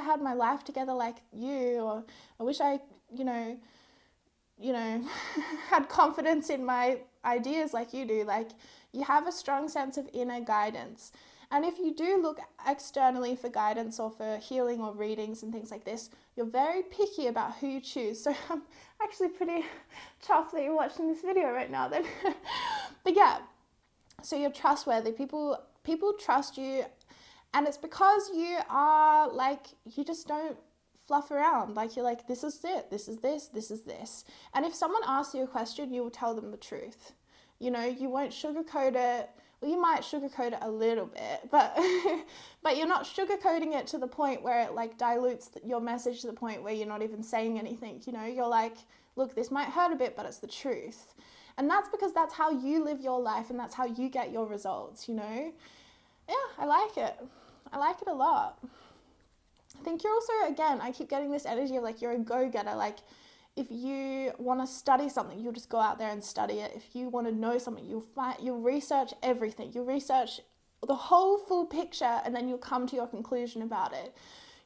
had my life together like you, or I wish I, had confidence in my ideas like you do. Like you have a strong sense of inner guidance. And if you do look externally for guidance or for healing or readings and things like this, you're very picky about who you choose. So I'm actually pretty chuffed that you're watching this video right now then. But yeah, so you're trustworthy. People trust you, and it's because you are you just don't fluff around. You're like, this is it, this is this, this is this. And if someone asks you a question, you will tell them the truth. You won't sugarcoat it. Well, you might sugarcoat it a little bit, but you're not sugarcoating it to the point where it dilutes your message to the point where you're not even saying anything. You're like, look, this might hurt a bit, but it's the truth. And that's because that's how you live your life, and that's how you get your results, Yeah, I like it. I like it a lot. I think you're also, again, I keep getting this energy of like you're a go-getter. Like if you want to study something, you'll just go out there and study it. If you want to know something, you'll research everything. You'll research the whole full picture, and then you'll come to your conclusion about it.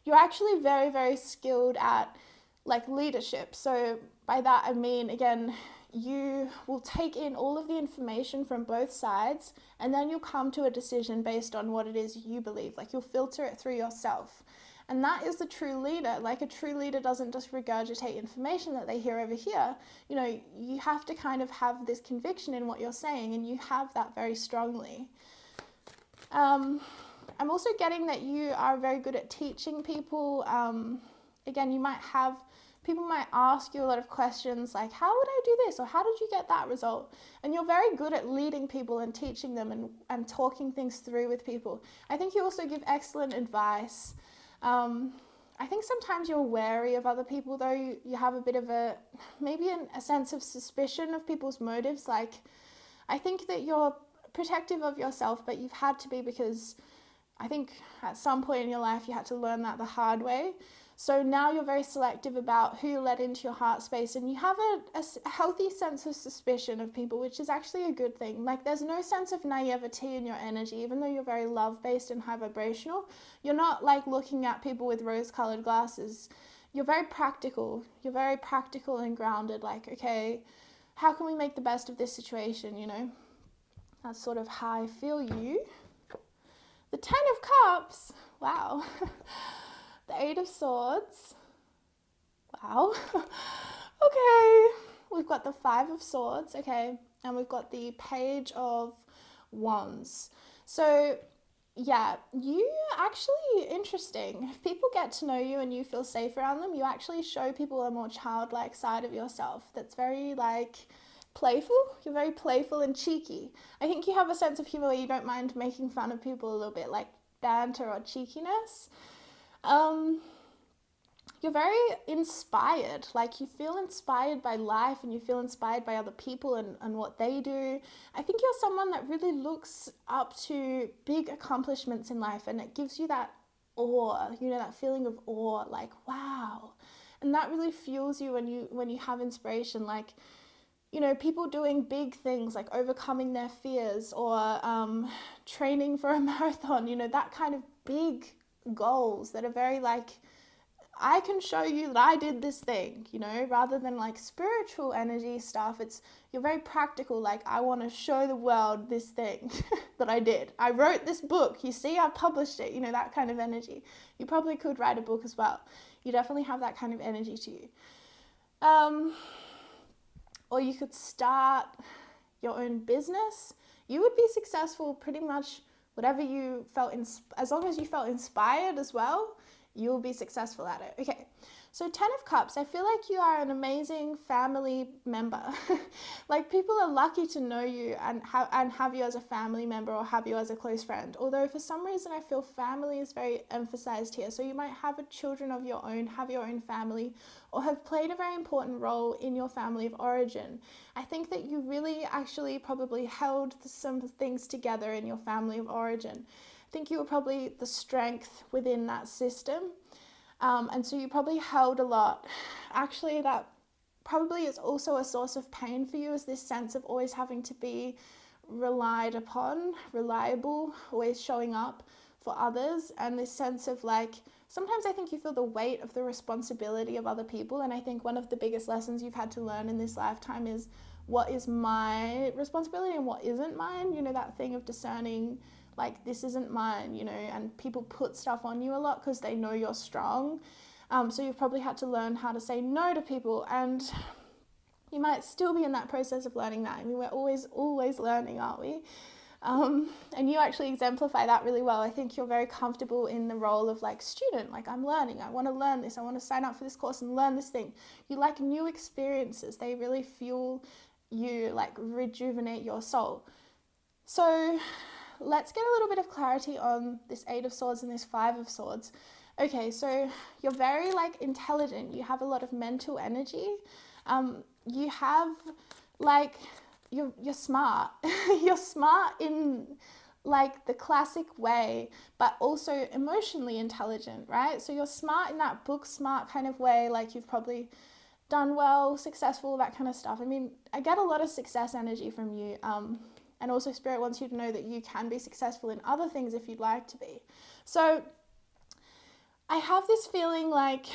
You're actually very, very skilled at like leadership. So by that I mean, again, you will take in all of the information from both sides, and then you'll come to a decision based on what it is you believe. Like you'll filter it through yourself. And that is the true leader. Like a true leader doesn't just regurgitate information that they hear over here. You know, you have to kind of have this conviction in what you're saying, and you have that very strongly. I'm also getting that you are very good at teaching people. Again, people might ask you a lot of questions like, how would I do this? Or how did you get that result? And you're very good at leading people and teaching them and talking things through with people. I think you also give excellent advice. I think sometimes you're wary of other people, though. You have a bit of maybe a sense of suspicion of people's motives. Like, I think that you're protective of yourself, but you've had to be because I think at some point in your life you had to learn that the hard way. So now you're very selective about who you let into your heart space, and you have a healthy sense of suspicion of people, which is actually a good thing. Like there's no sense of naivety in your energy, even though you're very love-based and high vibrational. You're not like looking at people with rose-colored glasses. You're very practical. You're very practical and grounded. Like, okay, how can we make the best of this situation, you know? That's sort of how I feel you. The 10 of Cups. Wow. The 8 of Swords. Wow. Okay. We've got the 5 of Swords. Okay. And we've got the Page of Wands. So, yeah, you actually, interesting. If people get to know you and you feel safe around them, you actually show people a more childlike side of yourself that's very, like, playful. You're very playful and cheeky. I think you have a sense of humor where you don't mind making fun of people a little bit, like banter or cheekiness. You're very inspired. Like you feel inspired by life, and you feel inspired by other people and what they do. I think you're someone that really looks up to big accomplishments in life, and it gives you that awe, you know, that feeling of awe, like wow. And that really fuels you when you have inspiration, like, you know, people doing big things like overcoming their fears or training for a marathon, you know, that kind of big goals that are very like, I can show you that I did this thing, you know, rather than like spiritual energy stuff. You're very practical, like I want to show the world this thing that I did. I wrote this book, you see, I published it, you know, that kind of energy. You probably could write a book as well. You definitely have that kind of energy to you. Or you could start your own business. You would be successful pretty much whatever you felt, as long as you felt inspired as well, you'll be successful at it. Okay, so 10 of Cups, I feel like you are an amazing family member. Like people are lucky to know you and have you as a family member or have you as a close friend. Although for some reason I feel family is very emphasized here. So you might have children of your own, have your own family, or have played a very important role in your family of origin. I think that you really actually probably held some things together in your family of origin. I think you were probably the strength within that system. And so you probably held a lot. Actually, that probably is also a source of pain for you, is this sense of always having to be relied upon, reliable, always showing up for others. And this sense of like, sometimes I think you feel the weight of the responsibility of other people. And I think one of the biggest lessons you've had to learn in this lifetime is what is my responsibility and what isn't mine. You know, that thing of discerning, like this isn't mine, you know, and people put stuff on you a lot because they know you're strong. So you've probably had to learn how to say no to people, and you might still be in that process of learning that. I mean, we're always learning, aren't we? And you actually exemplify that really well. I think you're very comfortable in the role of like student, like I'm learning, I want to learn this, I want to sign up for this course and learn this thing. You like new experiences. They really fuel you, like rejuvenate your soul. So let's get a little bit of clarity on this 8 of Swords and this 5 of Swords. Okay, so you're very like intelligent. You have a lot of mental energy. You have like, you're smart. You're smart in like the classic way, but also emotionally intelligent, right? So you're smart in that book smart kind of way, like you've probably done well, successful, that kind of stuff. I mean, I get a lot of success energy from you. And also Spirit wants you to know that you can be successful in other things if you'd like to be. So I have this feeling like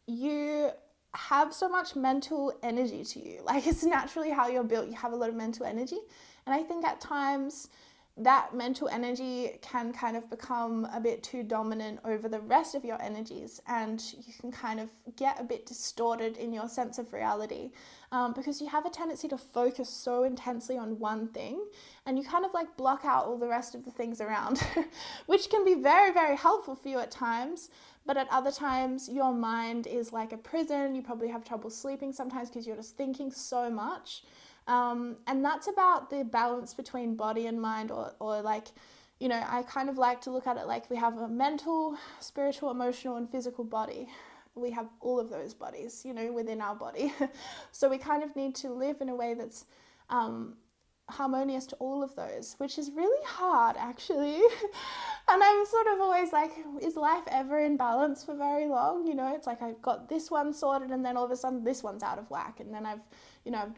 you have so much mental energy to you. Like it's naturally how you're built. You have a lot of mental energy. And I think at times that mental energy can kind of become a bit too dominant over the rest of your energies, and you can kind of get a bit distorted in your sense of reality, because you have a tendency to focus so intensely on one thing, and you kind of like block out all the rest of the things around, which can be very, very helpful for you at times. But at other times, your mind is like a prison. You probably have trouble sleeping sometimes because you're just thinking so much. And that's about the balance between body and mind, or like, you know, I kind of like to look at it like we have a mental, spiritual, emotional, and physical body. We have all of those bodies, you know, within our body. So we kind of need to live in a way that's harmonious to all of those, which is really hard actually. And I'm sort of always like, is life ever in balance for very long? You know, it's like I've got this one sorted and then all of a sudden this one's out of whack, and then I've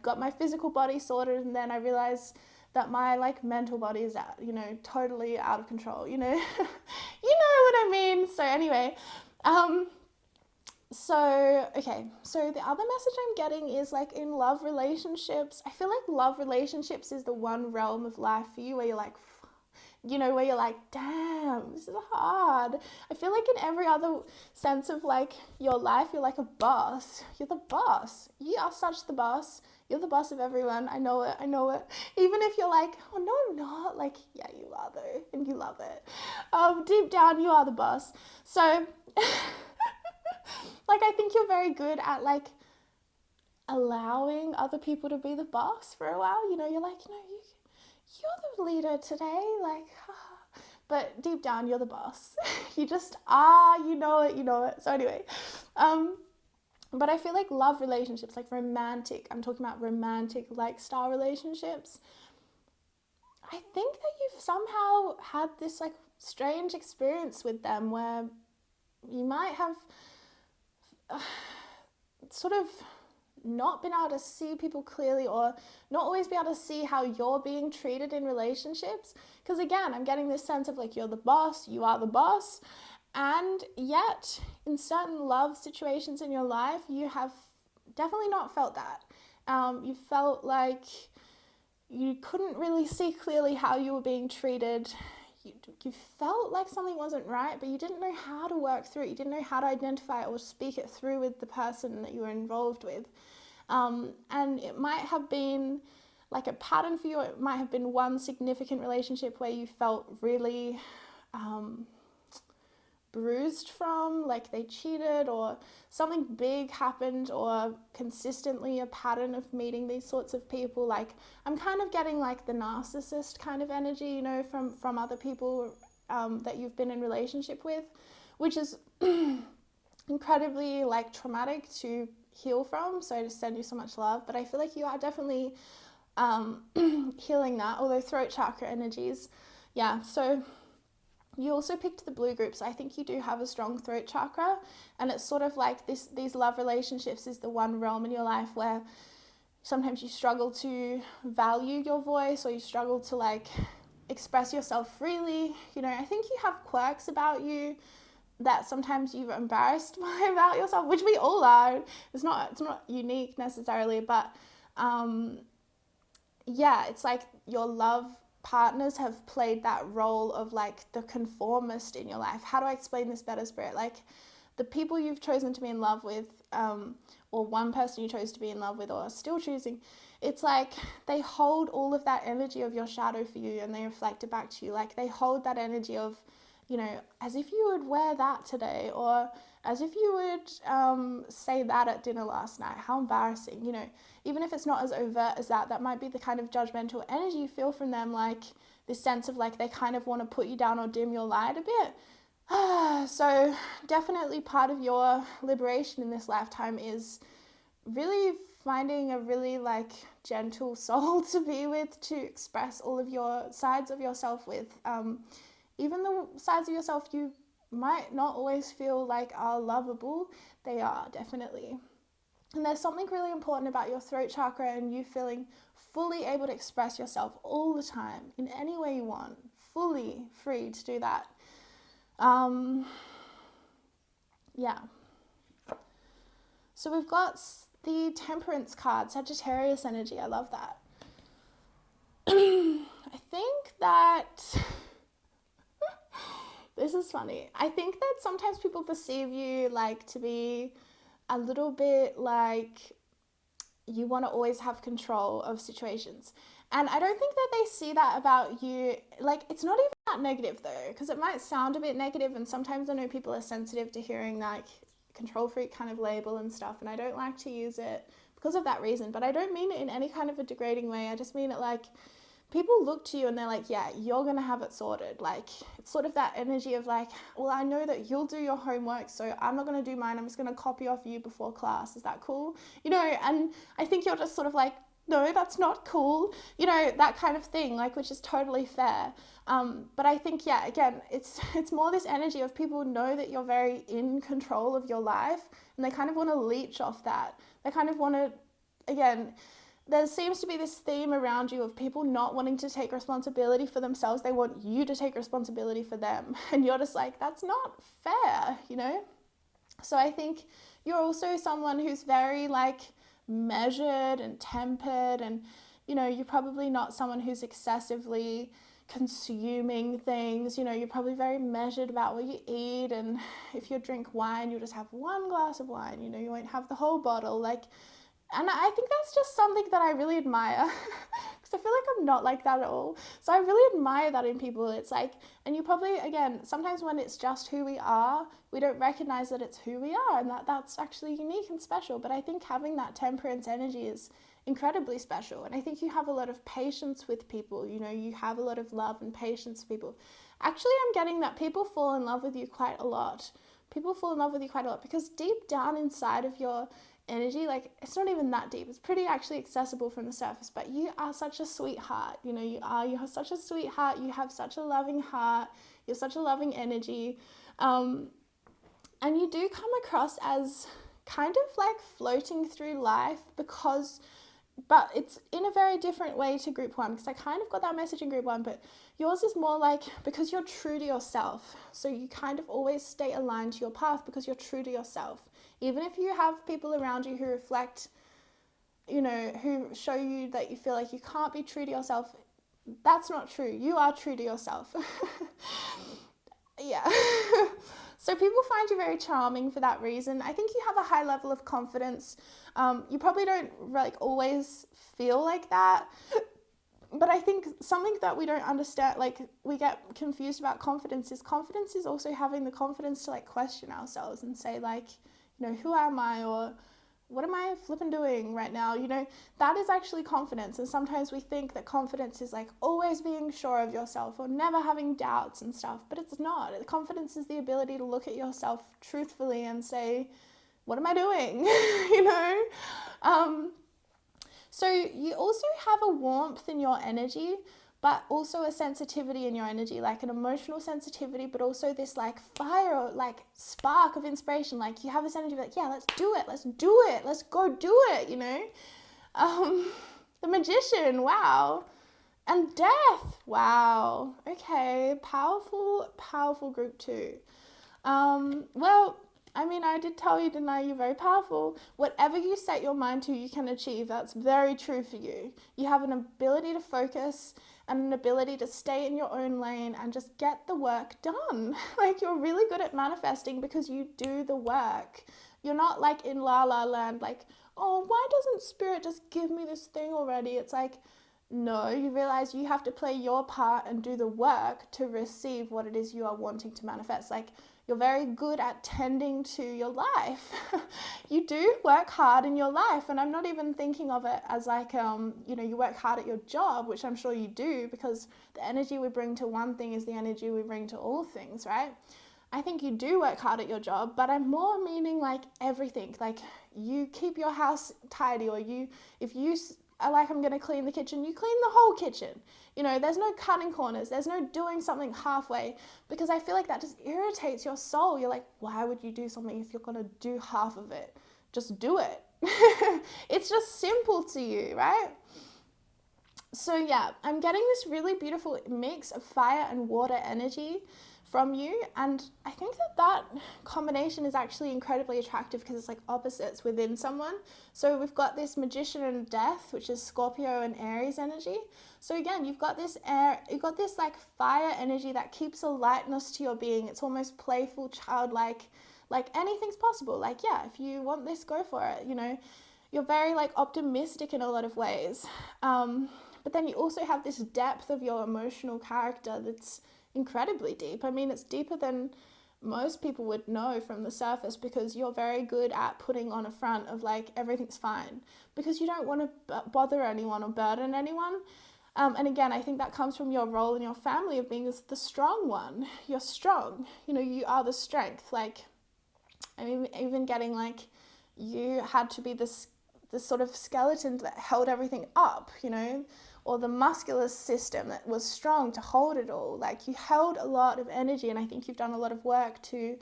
got my physical body sorted, and then I realize that my like mental body is out, you know, totally out of control, you know. You know what I mean? So anyway, so the other message I'm getting is like in love relationships, I feel like love relationships is the one realm of life for you where you're like, you know, where you're like, damn, this is hard. I feel like in every other sense of like your life, you're like a boss. You're the boss. You are such the boss. You're the boss of everyone. I know it. Even if you're like, oh no, I'm not. Like, yeah, you are though, and you love it. Deep down, you are the boss. So, like, I think you're very good at like allowing other people to be the boss for a while. You know, you're like, you're the leader today, like, but deep down you're the boss. You just are, you know it. So anyway, but I feel like love relationships, like romantic, I'm talking about romantic lifestyle relationships, I think that you've somehow had this like strange experience with them where you might have sort of not been able to see people clearly, or not always be able to see how you're being treated in relationships. Because again, I'm getting this sense of like you're the boss, you are the boss, and yet in certain love situations in your life, you have definitely not felt that. You felt like you couldn't really see clearly how you were being treated. You felt like something wasn't right, but you didn't know how to work through it. You didn't know how to identify it or speak it through with the person that you were involved with. And it might have been like a pattern for you. It might have been one significant relationship where you felt really bruised from, like they cheated or something big happened, or consistently a pattern of meeting these sorts of people. Like I'm kind of getting like the narcissist kind of energy, you know, from other people that you've been in relationship with, which is incredibly like traumatic to heal from. So I just send you so much love, but I feel like you are definitely healing that, although throat chakra energies, yeah. So you also picked the blue group, so I think you do have a strong throat chakra, and it's sort of like these love relationships is the one realm in your life where sometimes you struggle to value your voice, or you struggle to like express yourself freely. You know, I think you have quirks about you that sometimes you're embarrassed by about yourself, which we all are. It's not unique necessarily, but yeah, it's like your love partners have played that role of like the conformist in your life. How do I explain this better, Spirit? Like the people you've chosen to be in love with, or one person you chose to be in love with or are still choosing, it's like they hold all of that energy of your shadow for you, and they reflect it back to you. Like they hold that energy of, you know, as if you would wear that today, or as if you would say that at dinner last night. How embarrassing, you know. Even if it's not as overt as that, that might be the kind of judgmental energy you feel from them, like this sense of like they kind of want to put you down or dim your light a bit. So definitely part of your liberation in this lifetime is really finding a really like gentle soul to be with, to express all of your sides of yourself with. Even the sides of yourself you might not always feel like are lovable, they are definitely. And there's something really important about your throat chakra and you feeling fully able to express yourself all the time in any way you want, fully free to do that. Yeah. So we've got the Temperance card, Sagittarius energy. I love that. I think that this is funny. I think that sometimes people perceive you like to be a little bit like you want to always have control of situations. And I don't think that they see that about you. Like, it's not even that negative though, because it might sound a bit negative, and sometimes I know people are sensitive to hearing like control freak kind of label and stuff, and I don't like to use it because of that reason. But I don't mean it in any kind of a degrading way. I just mean it like people look to you and they're like, yeah, you're gonna have it sorted. Like, it's sort of that energy of like, well, I know that you'll do your homework, so I'm not gonna do mine, I'm just gonna copy off you before class. Is that cool? You know, and I think you're just sort of like, no, that's not cool, you know, that kind of thing, like, which is totally fair. But I think, yeah, again, it's more this energy of people know that you're very in control of your life, and they kind of want to leech off that. They kind of want to, again, there seems to be this theme around you of people not wanting to take responsibility for themselves. They want you to take responsibility for them. And you're just like, that's not fair, you know? So I think you're also someone who's very like measured and tempered, and, you know, you're probably not someone who's excessively consuming things. You know, you're probably very measured about what you eat, and if you drink wine, you'll just have one glass of wine, you know, you won't have the whole bottle, like. And I think that's just something that I really admire, because I feel like I'm not like that at all. So I really admire that in people. It's like, and you probably, again, sometimes when it's just who we are, we don't recognize that it's who we are, and that's actually unique and special. But I think having that temperance energy is incredibly special. And I think you have a lot of patience with people. You know, you have a lot of love and patience with people. Actually, I'm getting that people fall in love with you quite a lot. People fall in love with you quite a lot, because deep down inside of your energy, like, it's not even that deep, it's pretty actually accessible from the surface, but you are such a sweetheart. You know, you have such a sweetheart, you have such a loving heart, you have such a loving energy, and you do come across as kind of like floating through life, but it's in a very different way to group one, because I kind of got that message in group one, but yours is more like, because you're true to yourself, so you kind of always stay aligned to your path because you're true to yourself. Even if you have people around you who reflect, you know, who show you that you feel like you can't be true to yourself, that's not true. You are true to yourself. Yeah. So people find you very charming for that reason. I think you have a high level of confidence. You probably don't like always feel like that, but I think something that we don't understand, like we get confused about confidence is also having the confidence to like question ourselves and say like, you know, who am I, or what am I flipping doing right now? You know, that is actually confidence. And sometimes we think that confidence is like always being sure of yourself or never having doubts and stuff, but it's not. Confidence is the ability to look at yourself truthfully and say, what am I doing? You know? So you also have a warmth in your energy, but also a sensitivity in your energy, like an emotional sensitivity, but also this like fire or like spark of inspiration. Like you have this energy like, yeah, let's do it, let's go do it, you know? The Magician, wow. And Death, wow. Okay, powerful group too. Well, I mean, I did tell you, didn't I? You're very powerful. Whatever you set your mind to, you can achieve. That's very true for you. You have an ability to focus and an ability to stay in your own lane and just get the work done. Like, you're really good at manifesting because you do the work. You're not like in la la land, like, oh, why doesn't spirit just give me this thing already? It's like, no, you realize you have to play your part and do the work to receive what it is you are wanting to manifest. Like, you're very good at tending to your life. You do work hard in your life, and I'm not even thinking of it as like, you know, you work hard at your job, which I'm sure you do, because the energy we bring to one thing is the energy we bring to all things, right? I think you do work hard at your job, but I'm more meaning like everything. Like you keep your house tidy, or if you are like, I'm going to clean the kitchen, you clean the whole kitchen. You know, there's no cutting corners. There's no doing something halfway, because I feel like that just irritates your soul. You're like, why would you do something if you're going to do half of it? Just do it. It's just simple to you, right? So yeah, I'm getting this really beautiful mix of fire and water energy from you, and I think that combination is actually incredibly attractive because it's like opposites within someone. So we've got this magician and death, which is Scorpio and Aries energy. So again, you've got this like fire energy that keeps a lightness to your being. It's almost playful, childlike, like anything's possible. Like, yeah, if you want this, go for it. You know, you're very like optimistic in a lot of ways. But then you also have this depth of your emotional character that's incredibly deep. I mean, it's deeper than most people would know from the surface, because you're very good at putting on a front of like everything's fine, because you don't want to bother anyone or burden anyone. And again, I think that comes from your role in your family of being the strong one. You're strong. You know, you are the strength. Like, I mean, even getting like, you had to be this sort of skeleton that held everything up, you know, or the muscular system that was strong to hold it all. Like, you held a lot of energy, and I think you've done a lot of work to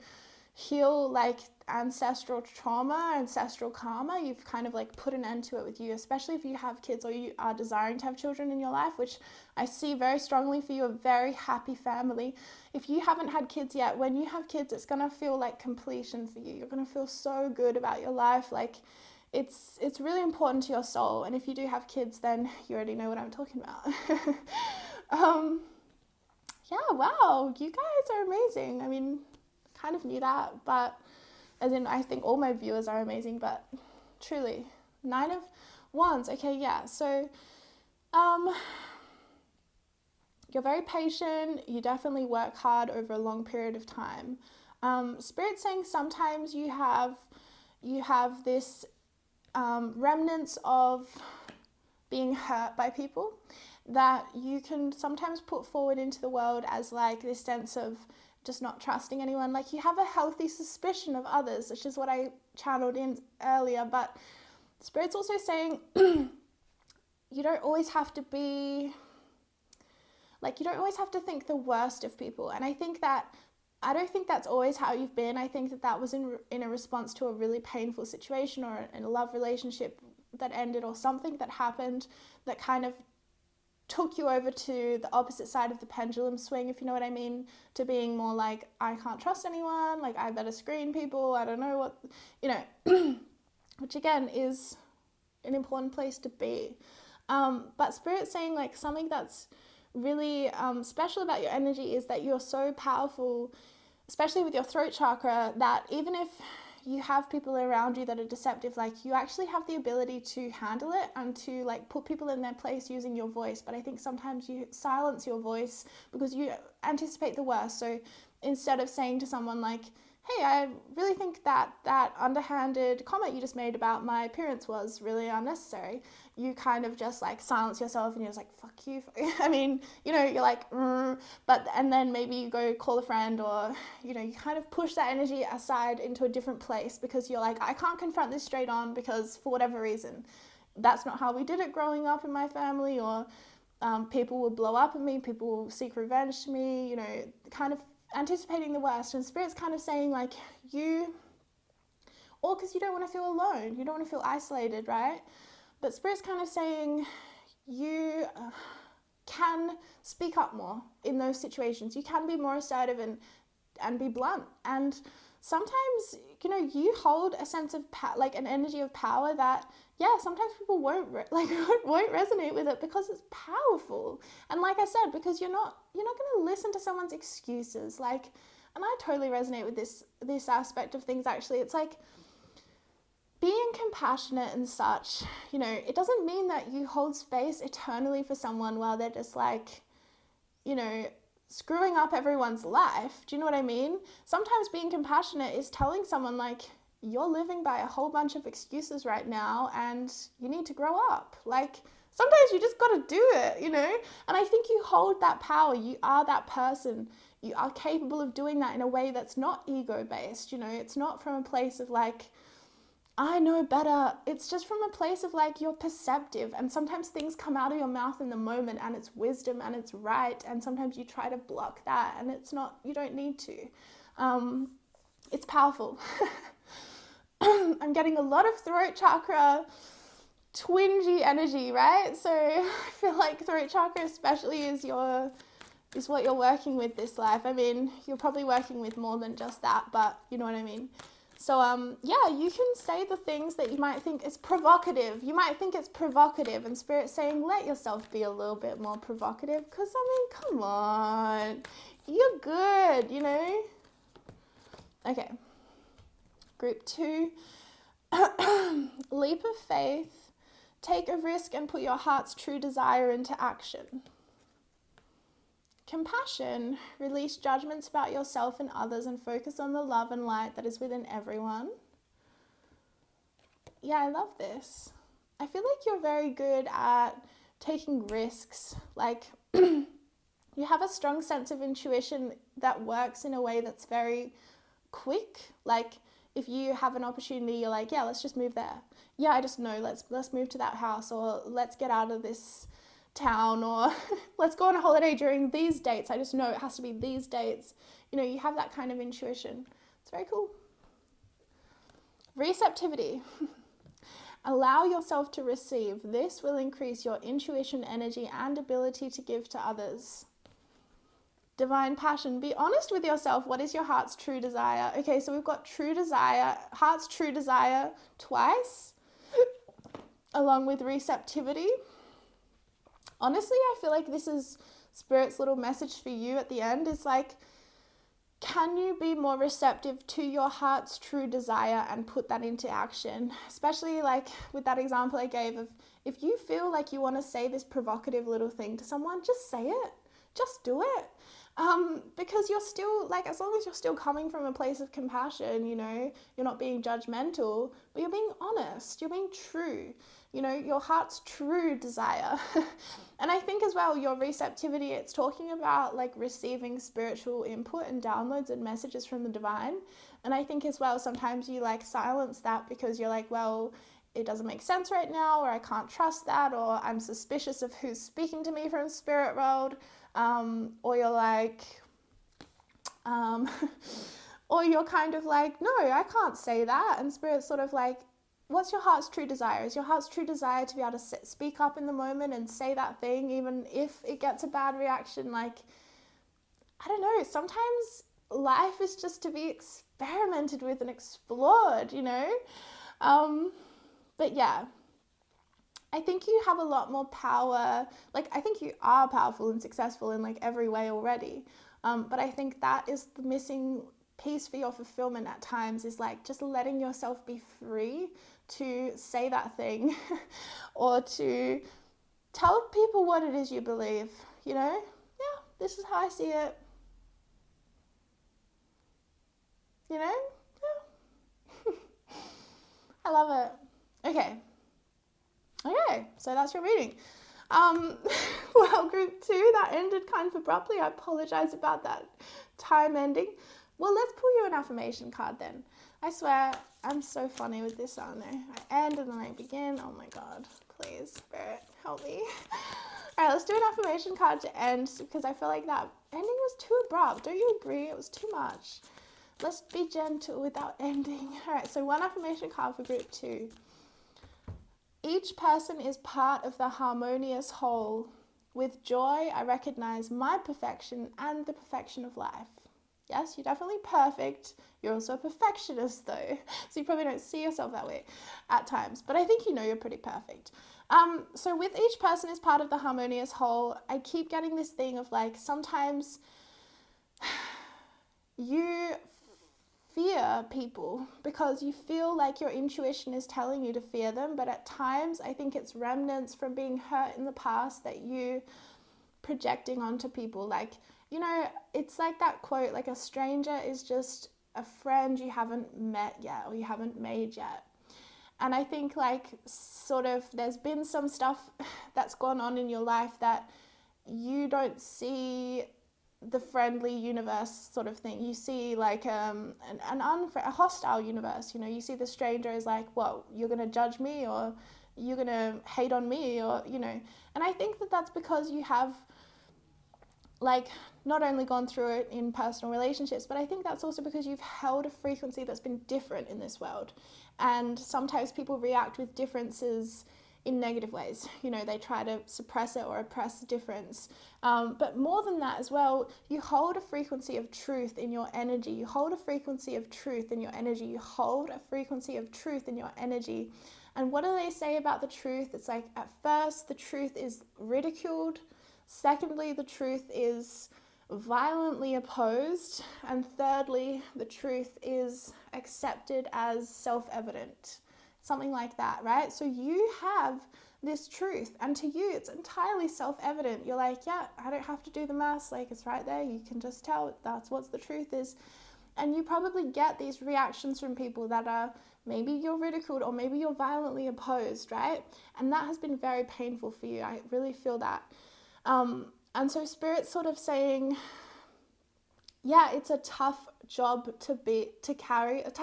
heal like ancestral trauma, ancestral karma. You've kind of like put an end to it with you, especially if you have kids or you are desiring to have children in your life, which I see very strongly for you, a very happy family. If you haven't had kids yet, when you have kids, it's going to feel like completion for you. You're going to feel so good about your life. Like, it's really important to your soul. And if you do have kids, then you already know what I'm talking about. Yeah, wow, you guys are amazing. I mean, kind of knew that, but as in, I think all my viewers are amazing, but truly, 9 of Wands. Okay, yeah, so you're very patient. You definitely work hard over a long period of time. Spirit's saying sometimes you have this remnants of being hurt by people that you can sometimes put forward into the world as like this sense of just not trusting anyone. Like, you have a healthy suspicion of others, which is what I channeled in earlier. But Spirit's also saying you don't always have to be like, you don't always have to think the worst of people. And I don't think that's always how you've been. I think that was in a response to a really painful situation, or in a love relationship that ended, or something that happened that kind of took you over to the opposite side of the pendulum swing, if you know what I mean, to being more like, I can't trust anyone, like I better screen people, I don't know what, you know, which again is an important place to be. But Spirit's saying like something that's really special about your energy is that you're so powerful, especially with your throat chakra, that even if you have people around you that are deceptive, like, you actually have the ability to handle it and to like put people in their place using your voice. But I think sometimes you silence your voice because you anticipate the worst. So instead of saying to someone like, hey, I really think that underhanded comment you just made about my appearance was really unnecessary, you kind of just like silence yourself and you're just like, fuck you. I mean, you know, you're like, and then maybe you go call a friend, or, you know, you kind of push that energy aside into a different place because you're like, I can't confront this straight on because for whatever reason, that's not how we did it growing up in my family, or people will blow up at me, people will seek revenge to me, you know, kind of anticipating the worst. And Spirit's kind of saying like, or because you don't want to feel alone, you don't want to feel isolated, right? But Spirit's kind of saying you can speak up more in those situations. You can be more assertive and be blunt. And sometimes, you know, you hold a sense of like an energy of power that, yeah, sometimes people won't resonate with it because it's powerful. And like I said, because you're not going to listen to someone's excuses. Like, and I totally resonate with this aspect of things. Actually, it's like being compassionate and such, you know, it doesn't mean that you hold space eternally for someone while they're just like, you know, screwing up everyone's life. Do you know what I mean? Sometimes being compassionate is telling someone like, you're living by a whole bunch of excuses right now and you need to grow up. Like, sometimes you just got to do it, you know? And I think you hold that power. You are that person. you are capable of doing that in a way that's not ego-based. It's not from a place of like, I know better. It's just from a place of like, you're perceptive, and sometimes things come out of your mouth in the moment and it's wisdom and it's right, and sometimes you try to block that and it's not, you don't need to. It's powerful. I'm getting a lot of throat chakra twingy energy, right? So I feel like throat chakra especially is what you're working with this life. I mean, you're probably working with more than just that, but you know what I mean. So yeah, you can say the things that you might think is provocative. You might think it's provocative, and Spirit's saying, let yourself be a little bit more provocative, because I mean, come on, you're good, Okay, group 2, leap of faith. Take a risk and put your heart's true desire into action. Compassion. Release judgments about yourself and others and focus on the love and light that is within everyone. Yeah, I love this. I feel like you're very good at taking risks. Like, you have a strong sense of intuition that works in a way that's very quick. Like, if you have an opportunity, you're like, yeah, let's just move there. Yeah, I just know, let's move to that house, or let's get out of this town, or let's go on a holiday during these dates. I just know it has to be these dates. You have that kind of intuition. It's very cool. Receptivity. Allow yourself to receive. This will increase your intuition, energy, and ability to give to others. Divine passion. Be honest with yourself. What is your heart's true desire? Okay, so we've got true desire, heart's true desire twice, along with receptivity. Honestly, I feel like this is Spirit's little message for you at the end. Is like, can you be more receptive to your heart's true desire and put that into action? Especially like with that example I gave of, if you feel like you want to say this provocative little thing to someone, just say it. Just do it. Because you're still, like, as long as you're still coming from a place of compassion, you're not being judgmental, but you're being honest, you're being true, your heart's true desire. And I think as well, your receptivity, it's talking about like receiving spiritual input and downloads and messages from the divine. And I think as well, sometimes you like silence that because you're like, well, it doesn't make sense right now, or I can't trust that, or I'm suspicious of who's speaking to me from spirit world. Or you're like, or you're kind of like, no, I can't say that. And Spirit's sort of like, what's your heart's true desire? Is your heart's true desire to be able to speak up in the moment and say that thing, even if it gets a bad reaction? Like, I don't know, sometimes life is just to be experimented with and explored, But yeah, I think you have a lot more power. Like, I think you are powerful and successful in like every way already. But I think that is the missing piece for your fulfillment at times, is like just letting yourself be free to say that thing or to tell people what it is you believe, Yeah, this is how I see it. Yeah. I love it. Okay, so that's your reading. Well, group 2, that ended kind of abruptly. I apologize about that time ending. Well, let's pull you an affirmation card then. I swear, I'm so funny with this, aren't I? I end and then I begin. Oh my God, please, Spirit, help me. All right, let's do an affirmation card to end, because I feel like that ending was too abrupt. Don't you agree? It was too much. Let's be gentle without ending. All right, so one affirmation card for group 2. Each person is part of the harmonious whole. With joy, I recognize my perfection and the perfection of life. Yes, you're definitely perfect. You're also a perfectionist though, so you probably don't see yourself that way at times, but I think you're pretty perfect. So with each person is part of the harmonious whole, I keep getting this thing of like, sometimes you fear people because you feel like your intuition is telling you to fear them, but at times I think it's remnants from being hurt in the past that you projecting onto people. Like, it's like that quote, like a stranger is just a friend you haven't met yet or you haven't made yet. And I think like sort of there's been some stuff that's gone on in your life that you don't see the friendly universe sort of thing. You see like a hostile universe. You know, you see the stranger is like, "What? You're gonna judge me, or you're gonna hate on me, or you know." And I think that that's because you have like not only gone through it in personal relationships, but I think that's also because you've held a frequency that's been different in this world. And sometimes people react with differences in negative ways. You know, they try to suppress it or oppress difference. But more than that as well, you hold a frequency of truth in your energy. You hold a frequency of truth in your energy. You hold a frequency of truth in your energy. And what do they say about the truth? It's like, at first, the truth is ridiculed. Secondly, the truth is violently opposed. And thirdly, the truth is accepted as self-evident. Something like that, right? So you have this truth, and to you it's entirely self-evident. You're like, yeah, I don't have to do the maths, like it's right there. You can just tell that's what the truth is. And you probably get these reactions from people that are, maybe you're ridiculed or maybe you're violently opposed, right? And that has been very painful for you. I really feel that. And so Spirit's sort of saying, yeah, it's a tough job to carry, it's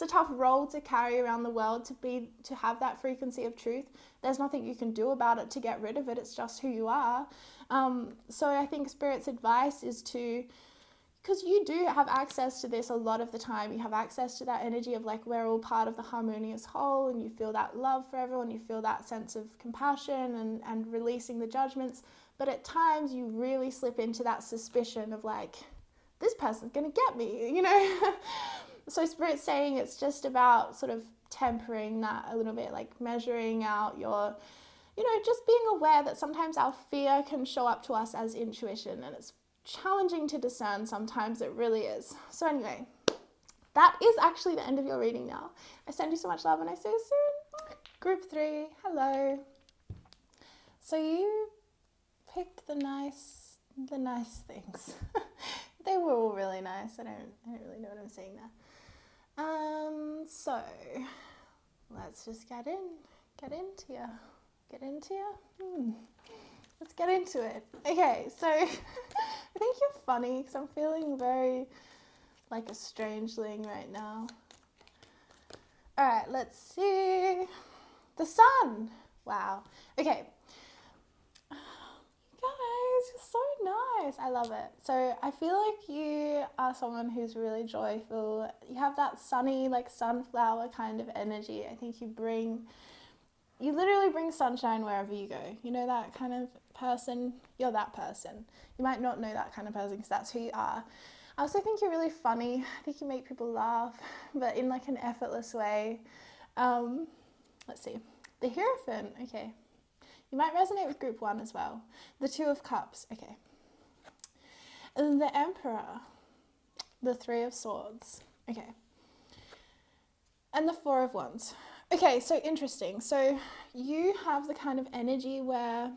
a tough role to carry around the world, to have that frequency of truth. There's nothing you can do about it to get rid of it. It's just who you are. So I think Spirit's advice is to, because you do have access to this a lot of the time. You have access to that energy of like, we're all part of the harmonious whole, and you feel that love for everyone. You feel that sense of compassion and releasing the judgments. But at times you really slip into that suspicion of like, this person's going to get me, you know? So Spirit's saying it's just about sort of tempering that a little bit, like measuring out your, you know, just being aware that sometimes our fear can show up to us as intuition, and it's challenging to discern sometimes. It really is. So anyway, that is actually the end of your reading now. I send you so much love and I see you soon. Group 3, hello. So you picked the nice things. They were all really nice. I don't really know what I'm saying there. So let's just get into you. Let's get into it. Okay, so I think you're funny because I'm feeling very like a strangeling right now. All right, let's see. The sun. Wow. Okay. Guys, you're so nice. I love it. So I feel like you are someone who's really joyful. You have that sunny, like sunflower kind of energy. I think you literally bring sunshine wherever you go. You know that kind of person? You're that person. You might not know that kind of person because that's who you are. I also think you're really funny. I think you make people laugh, but in like an effortless way. Let's see. The Hierophant. Okay. You might resonate with group 1 as well. The 2 of Cups. Okay. And the Emperor. The 3 of Swords. Okay. And the 4 of Wands. Okay, so interesting. So you have the kind of energy where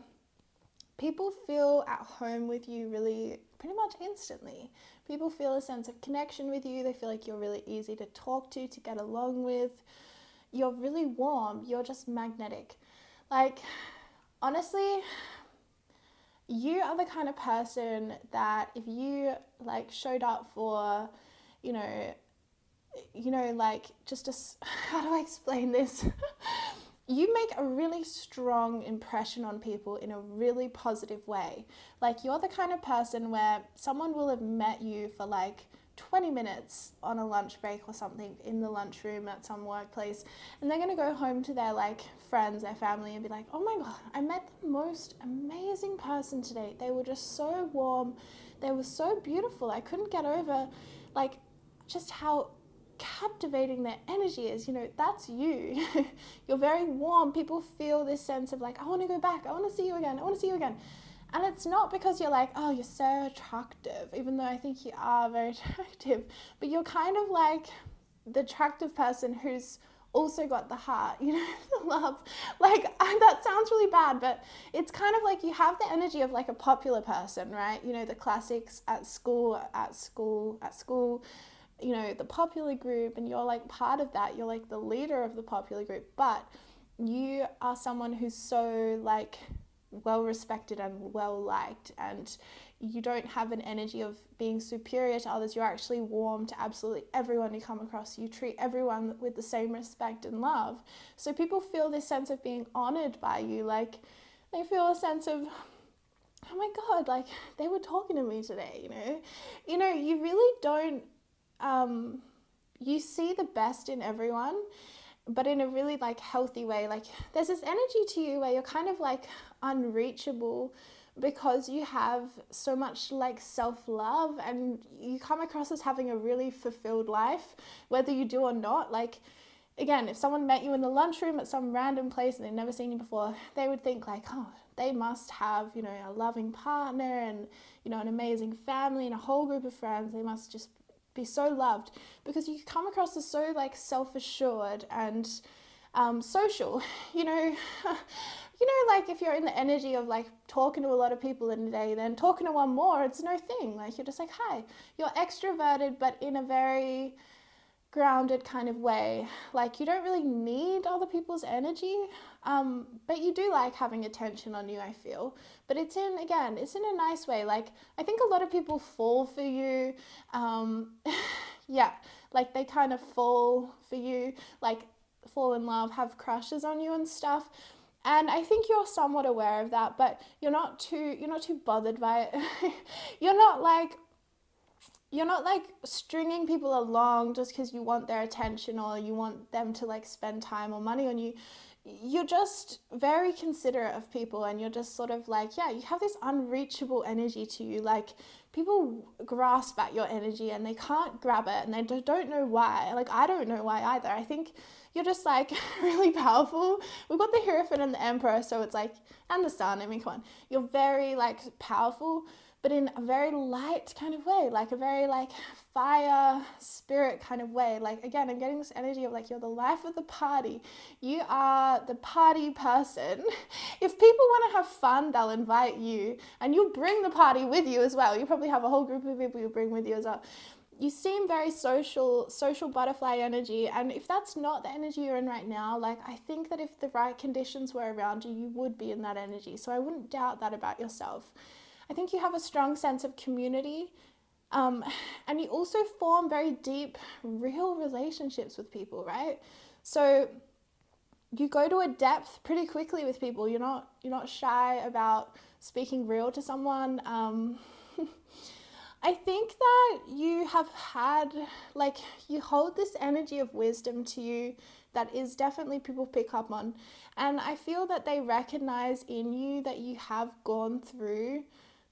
people feel at home with you really pretty much instantly. People feel a sense of connection with you. They feel like you're really easy to talk to get along with. You're really warm. You're just magnetic. Like, honestly, you are the kind of person that if you like showed up for, you know, like just how do I explain this? You make a really strong impression on people in a really positive way. Like, you're the kind of person where someone will have met you for like 20 minutes on a lunch break or something in the lunchroom at some workplace, and they're going to go home to their like friends, their family, and be like, oh my God, I met the most amazing person today. They were just so warm. They were so beautiful. I couldn't get over like just how captivating their energy is. You know, that's you. You're very warm. People feel this sense of like, I want to go back. I want to see you again. I want to see you again. And it's not because you're like, oh, you're so attractive, even though I think you are very attractive, but you're kind of like the attractive person who's also got the heart, you know, the love. Like, that sounds really bad, but it's kind of like you have the energy of like a popular person, right? You know, the classics at school, you know, the popular group, and you're like part of that. You're like the leader of the popular group, but you are someone who's so like well respected and well liked, and you don't have an energy of being superior to others. You're actually warm to absolutely everyone you come across. You treat everyone with the same respect and love. So people feel this sense of being honored by you. Like they feel a sense of, oh my God, like they were talking to me today, you know, you really don't, you see the best in everyone, but in a really like healthy way. Like there's this energy to you where you're kind of like unreachable because you have so much like self-love, and you come across as having a really fulfilled life, whether you do or not. Like, again, if someone met you in the lunchroom at some random place and they've never seen you before, they would think like, oh, they must have, you know, a loving partner and, you know, an amazing family and a whole group of friends. They must just be so loved, because you come across as so like self-assured and social, you know. Like if you're in the energy of like talking to a lot of people in a day, then talking to one more, it's no thing. Like you're just like, hi. You're extroverted, but in a very grounded kind of way. Like you don't really need other people's energy, but you do like having attention on you, I feel. But it's in a nice way. Like I think a lot of people fall for you. Yeah, like they kind of fall for you, like fall in love, have crushes on you and stuff. And I think you're somewhat aware of that, but you're not too bothered by it. You're not like stringing people along just because you want their attention or you want them to like spend time or money on you. You're just very considerate of people, and you're just sort of like, yeah, you have this unreachable energy to you. Like people grasp at your energy and they can't grab it, and they don't know why. Like I don't know why either. I think you're just like really powerful. We've got the Hierophant and the Emperor, so it's like, and the Sun. I mean, come on. You're very like powerful, but in a very light kind of way, like a very like fire spirit kind of way. Like again, I'm getting this energy of like you're the life of the party. You are the party person. If people want to have fun, they'll invite you, and you'll bring the party with you as well. You probably have a whole group of people you bring with you as well. You seem very social butterfly energy, and if that's not the energy you're in right now, like I think that if the right conditions were around you, you would be in that energy. So I wouldn't doubt that about yourself. I think you have a strong sense of community, and you also form very deep, real relationships with people, right? So you go to a depth pretty quickly with people. You're not shy about speaking real to someone. I think that you have had, like, you hold this energy of wisdom to you that is definitely people pick up on. And I feel that they recognize in you that you have gone through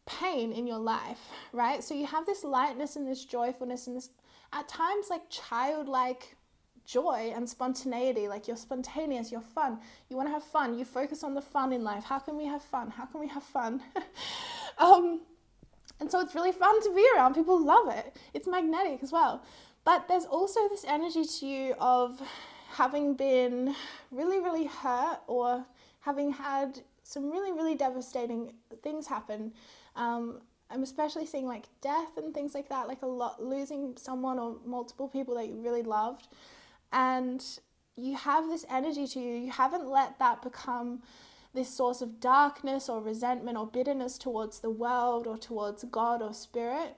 pain in your life, right? So you have this lightness and this joyfulness and this, at times, like childlike joy and spontaneity. Like you're spontaneous, you're fun. You want to have fun. You focus on the fun in life. How can we have fun? How can we have fun? And so it's really fun to be around. People love it. It's magnetic as well. But there's also this energy to you of having been really, really hurt, or having had some really, really devastating things happen. I'm especially seeing like death and things like that, like a lot, losing someone or multiple people that you really loved. And you have this energy to you. You haven't let that become this source of darkness or resentment or bitterness towards the world or towards God or spirit.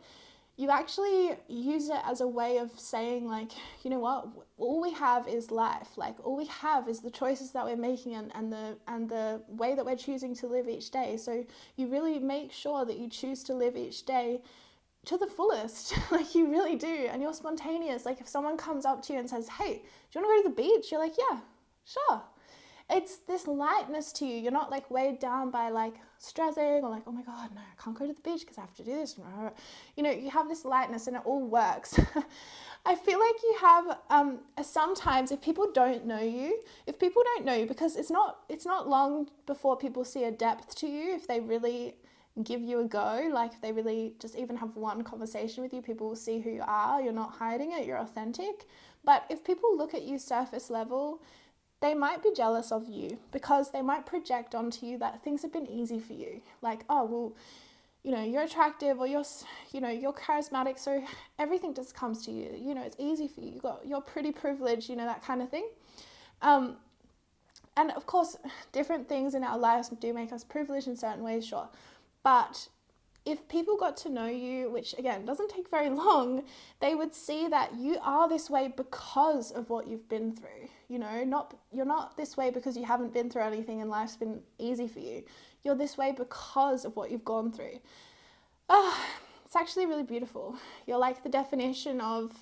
You actually use it as a way of saying, like, you know what, all we have is life. Like all we have is the choices that we're making and the way that we're choosing to live each day. So you really make sure that you choose to live each day to the fullest. Like you really do. And you're spontaneous. Like if someone comes up to you and says, hey, do you want to go to the beach? You're like, yeah, sure. It's this lightness to you. You're not like weighed down by like stressing or like, oh my God, no, I can't go to the beach because I have to do this. You know, you have this lightness and it all works. I feel like you have, sometimes if people don't know you, because it's not long before people see a depth to you if they really give you a go. Like if they really just even have one conversation with you, people will see who you are. You're not hiding it, you're authentic. But if people look at you surface level, they might be jealous of you because they might project onto you that things have been easy for you. Like, oh, well, you know, you're attractive or you're charismatic, so everything just comes to you. You know, it's easy for you. You're pretty privileged, you know, that kind of thing. And of course, different things in our lives do make us privileged in certain ways, sure. But if people got to know you, which again doesn't take very long, they would see that you are this way because of what you've been through. You're not this way because you haven't been through anything and life's been easy for you. You're this way because of what you've gone through. It's actually really beautiful. You're like the definition of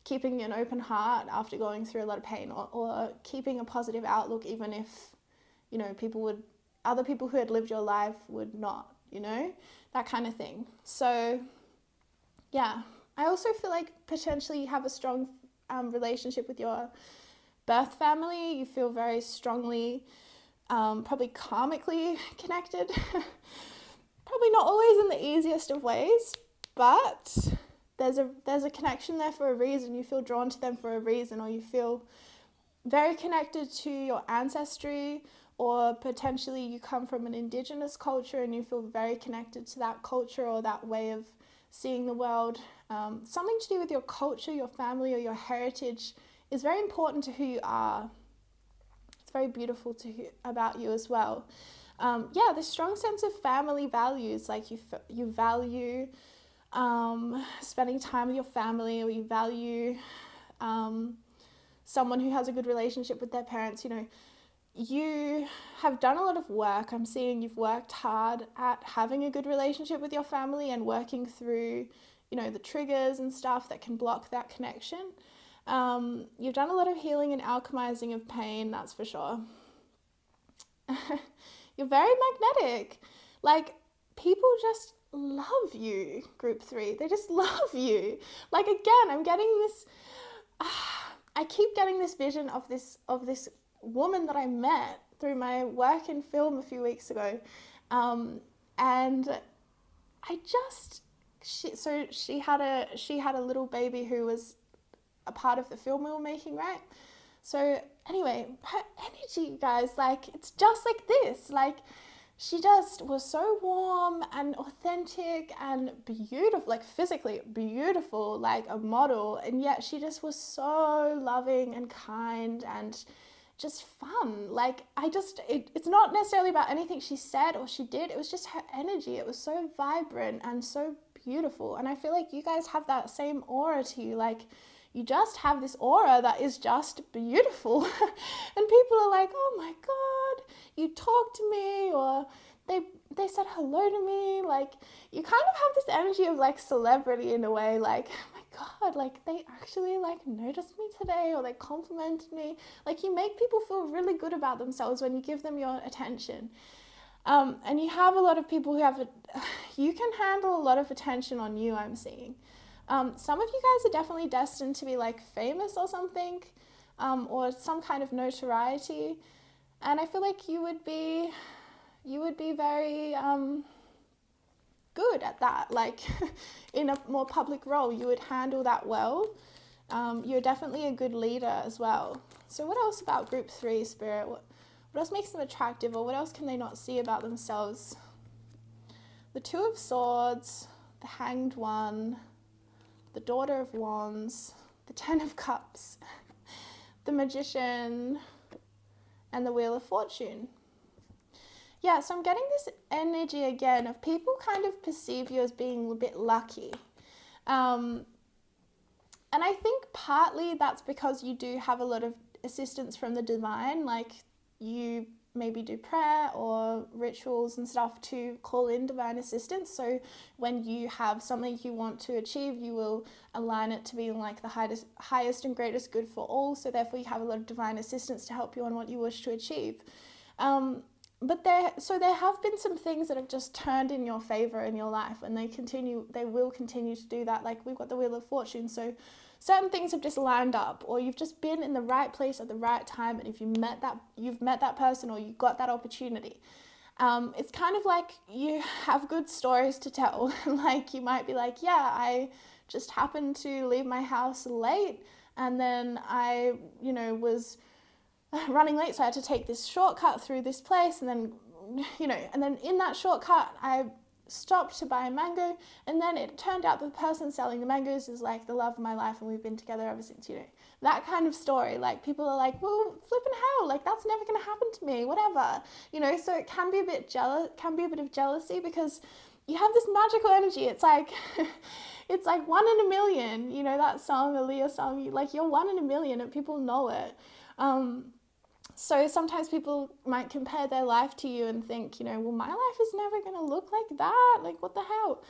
keeping an open heart after going through a lot of pain, or keeping a positive outlook even if, other people who had lived your life would not, that kind of thing. So yeah, I also feel like potentially you have a strong relationship with your birth family. You feel very strongly, probably karmically connected. Probably not always in the easiest of ways, but there's a connection there for a reason. You feel drawn to them for a reason, or you feel very connected to your ancestry, or potentially you come from an indigenous culture and you feel very connected to that culture or that way of seeing the world. Something to do with your culture, your family, or your heritage is very important to who you are. It's very beautiful about you as well. This strong sense of family values, like you value spending time with your family, or you value someone who has a good relationship with their parents. You have done a lot of work. I'm seeing you've worked hard at having a good relationship with your family and working through, the triggers and stuff that can block that connection. You've done a lot of healing and alchemizing of pain, that's for sure. You're very magnetic. Like, people just love you, group 3. They just love you. Like, again, I'm getting this, I keep getting this vision of this woman that I met through my work in film a few weeks ago. And she had a little baby who was a part of the film we were making, right? So anyway, her energy, guys, like, it's just like this. Like, she just was so warm and authentic and beautiful, like physically beautiful, like a model. And yet she just was so loving and kind and just fun. Like, it's not necessarily about anything she said or she did. It was just her energy. It was so vibrant and so beautiful. And I feel like you guys have that same aura to you. Like, you just have this aura that is just beautiful. And people are like, oh my God, you talked to me, or they said hello to me. Like, you kind of have this energy of like celebrity in a way, like, oh my God, like they actually like noticed me today, or they complimented me. Like, you make people feel really good about themselves when you give them your attention. And you have a lot of people who you can handle a lot of attention on you, I'm seeing. Some of you guys are definitely destined to be like famous or something, or some kind of notoriety. And I feel like you would be very good at that. Like, in a more public role, you would handle that well. You're definitely a good leader as well. So what else about group 3, Spirit? What else makes them attractive, or what else can they not see about themselves? The 2 of Swords, the Hanged One, the Daughter of Wands, the 10 of Cups, the Magician, and the Wheel of Fortune. Yeah, so I'm getting this energy again of people kind of perceive you as being a bit lucky. And I think partly that's because you do have a lot of assistance from the divine, like you maybe do prayer or rituals and stuff to call in divine assistance. So when you have something you want to achieve, you will align it to being like the highest and greatest good for all. So therefore you have a lot of divine assistance to help you on what you wish to achieve. But there have been some things that have just turned in your favor in your life, and they will continue to do that. Like, we've got the Wheel of Fortune, so certain things have just lined up, or you've just been in the right place at the right time, and if you've met that person, or you got that opportunity. It's kind of like you have good stories to tell. Like, you might be like, yeah, I just happened to leave my house late, and then I, was running late, so I had to take this shortcut through this place, and then, and then in that shortcut, I stopped to buy a mango, and then it turned out the person selling the mangoes is like the love of my life, and we've been together ever since, that kind of story. Like, people are like, well, flipping hell, like, that's never going to happen to me, whatever, so it can be a bit of jealousy, because you have this magical energy. It's like, it's like 1 in a million, you know, that song, Aaliyah song, like you're 1 in a million and people know it. So sometimes people might compare their life to you and think, you know, well, my life is never going to look like that. Like, what the hell?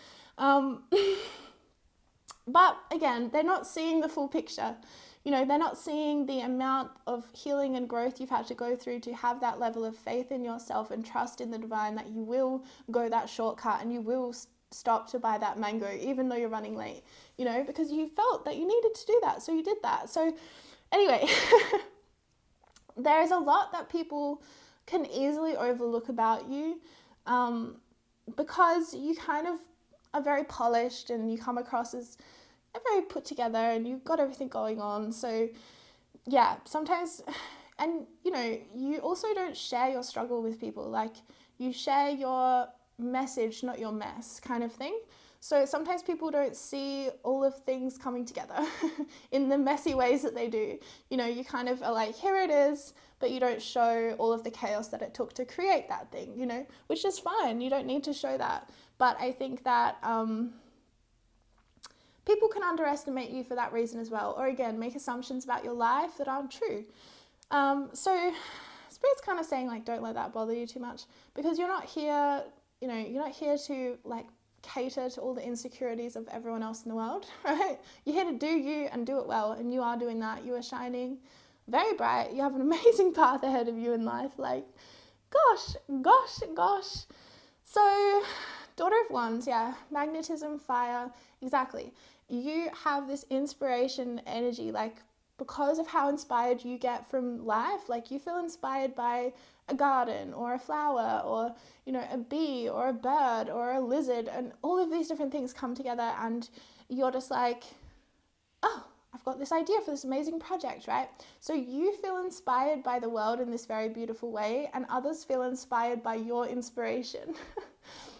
But again, they're not seeing the full picture. You know, they're not seeing the amount of healing and growth you've had to go through to have that level of faith in yourself and trust in the divine that you will go that shortcut and you will stop to buy that mango, even though you're running late, you know, because you felt that you needed to do that. So you did that. So anyway, there is a lot that people can easily overlook about you, because you kind of are very polished and you come across as very put together and you've got everything going on. So yeah, sometimes, and you know, you also don't share your struggle with people. Like, you share your message, not your mess, kind of thing. So sometimes people don't see all of things coming together in the messy ways that they do. You know, you kind of are like, here it is, but you don't show all of the chaos that it took to create that thing, you know, which is fine. You don't need to show that. But I think that people can underestimate you for that reason as well. Or again, make assumptions about your life that aren't true. So Spirit's kind of saying, like, don't let that bother you too much, because you're not here, you know, you're not here to like cater to all the insecurities of everyone else in the world, right? You're here to do you and do it well, and you are doing that. You are shining very bright. You have an amazing path ahead of you in life. Like, gosh. So, Daughter of Wands, yeah, magnetism, fire, exactly. You have this inspiration energy, like, because of how inspired you get from life. Like, you feel inspired by a garden or a flower or, you know, a bee or a bird or a lizard, and all of these different things come together and you're just like, oh, I've got this idea for this amazing project, right? So you feel inspired by the world in this very beautiful way, and others feel inspired by your inspiration.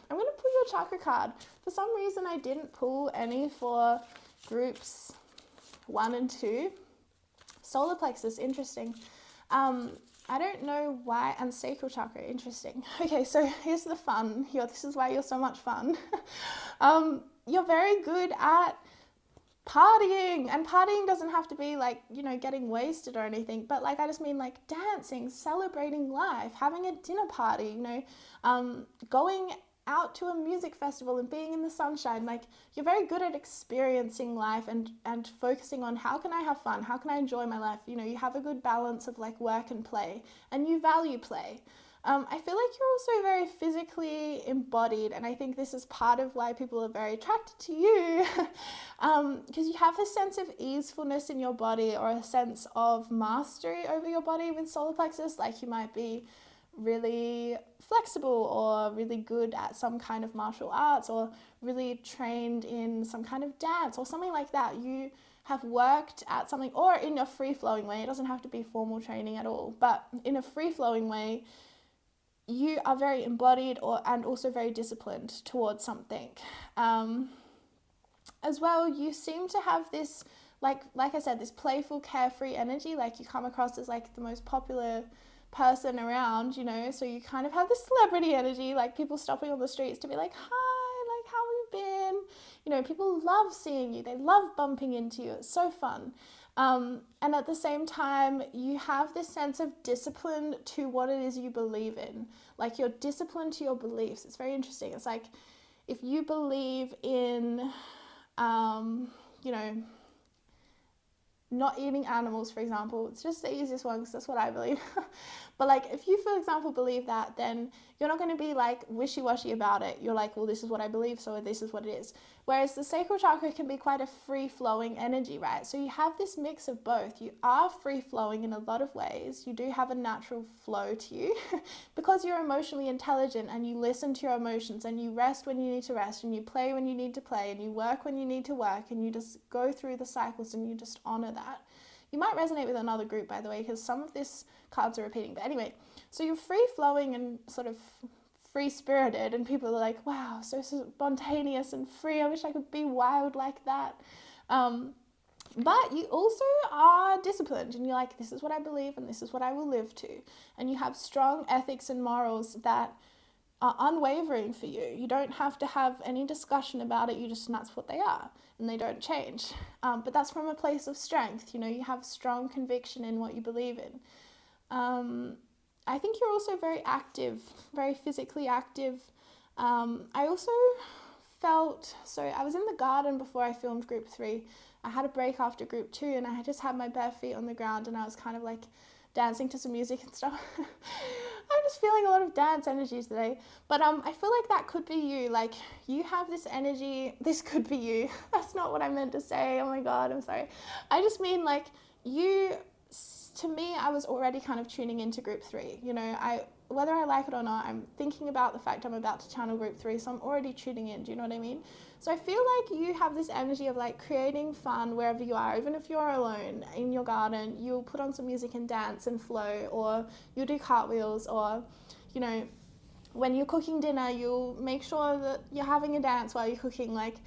I'm going to pull your chakra card. For some reason, I didn't pull any for groups 1 and 2. Solar plexus, interesting. I don't know why, and sacral chakra, interesting. Okay, so here's the fun. This is why you're so much fun. You're very good at partying, and partying doesn't have to be like, you know, getting wasted or anything, but like, I just mean like dancing, celebrating life, having a dinner party, you know, going out to a music festival and being in the sunshine. Like, you're very good at experiencing life and focusing on how can I have fun, how can I enjoy my life. You know, you have a good balance of like work and play, and you value play. I feel like you're also very physically embodied, and I think this is part of why people are very attracted to you, because you have a sense of easefulness in your body, or a sense of mastery over your body with solar plexus. Like, you might be really flexible or really good at some kind of martial arts, or really trained in some kind of dance or something like that. You have worked at something, or in a free-flowing way. It doesn't have to be formal training at all, but in a free-flowing way, you are very embodied and also very disciplined towards something. As well, you seem to have this, like I said, this playful, carefree energy. Like, you come across as like the most popular person around, you know, so you kind of have this celebrity energy, like people stopping on the streets to be like, hi, like, how have you been? You know, people love seeing you. They love bumping into you. It's so fun. And at the same time, you have this sense of discipline to what it is you believe in. Like, you're disciplined to your beliefs. It's very interesting. It's like, if you believe in, you know, not eating animals, for example, it's just the easiest one because that's what I believe. But like, if you, for example, believe that, then you're not going to be like wishy-washy about it. You're like, well, this is what I believe, so this is what it is. Whereas the sacral chakra can be quite a free-flowing energy, right? So you have this mix of both. You are free-flowing in a lot of ways. You do have a natural flow to you because you're emotionally intelligent, and you listen to your emotions, and you rest when you need to rest, and you play when you need to play, and you work when you need to work, and you just go through the cycles and you just honor that. You might resonate with another group, by the way, because some of this cards are repeating. But anyway, so you're free-flowing and sort of free-spirited, and people are like, wow, so spontaneous and free. I wish I could be wild like that. But you also are disciplined, and you're like, this is what I believe, and this is what I will live to. And you have strong ethics and morals that are unwavering for you. You don't have to have any discussion about it. That's what they are, and they don't change. But that's from a place of strength. You have strong conviction in what you believe in. I think you're also very active, very physically active. I also so I was in the garden before I filmed group 3. I had a break after group 2, and I just had my bare feet on the ground, and I was kind of like dancing to some music and stuff. I'm just feeling a lot of dance energy today. But I feel like that could be you. Like, you have this energy. This could be you. That's not what I meant to say. Oh my God, I'm sorry. I just mean, like, to me, I was already kind of tuning into group 3. Whether I like it or not, I'm thinking about the fact I'm about to channel group 3, so I'm already tuning in. Do you know what I mean? So I feel like you have this energy of like creating fun wherever you are. Even if you're alone in your garden, you'll put on some music and dance and flow, or you'll do cartwheels, or, when you're cooking dinner, you'll make sure that you're having a dance while you're cooking. Like,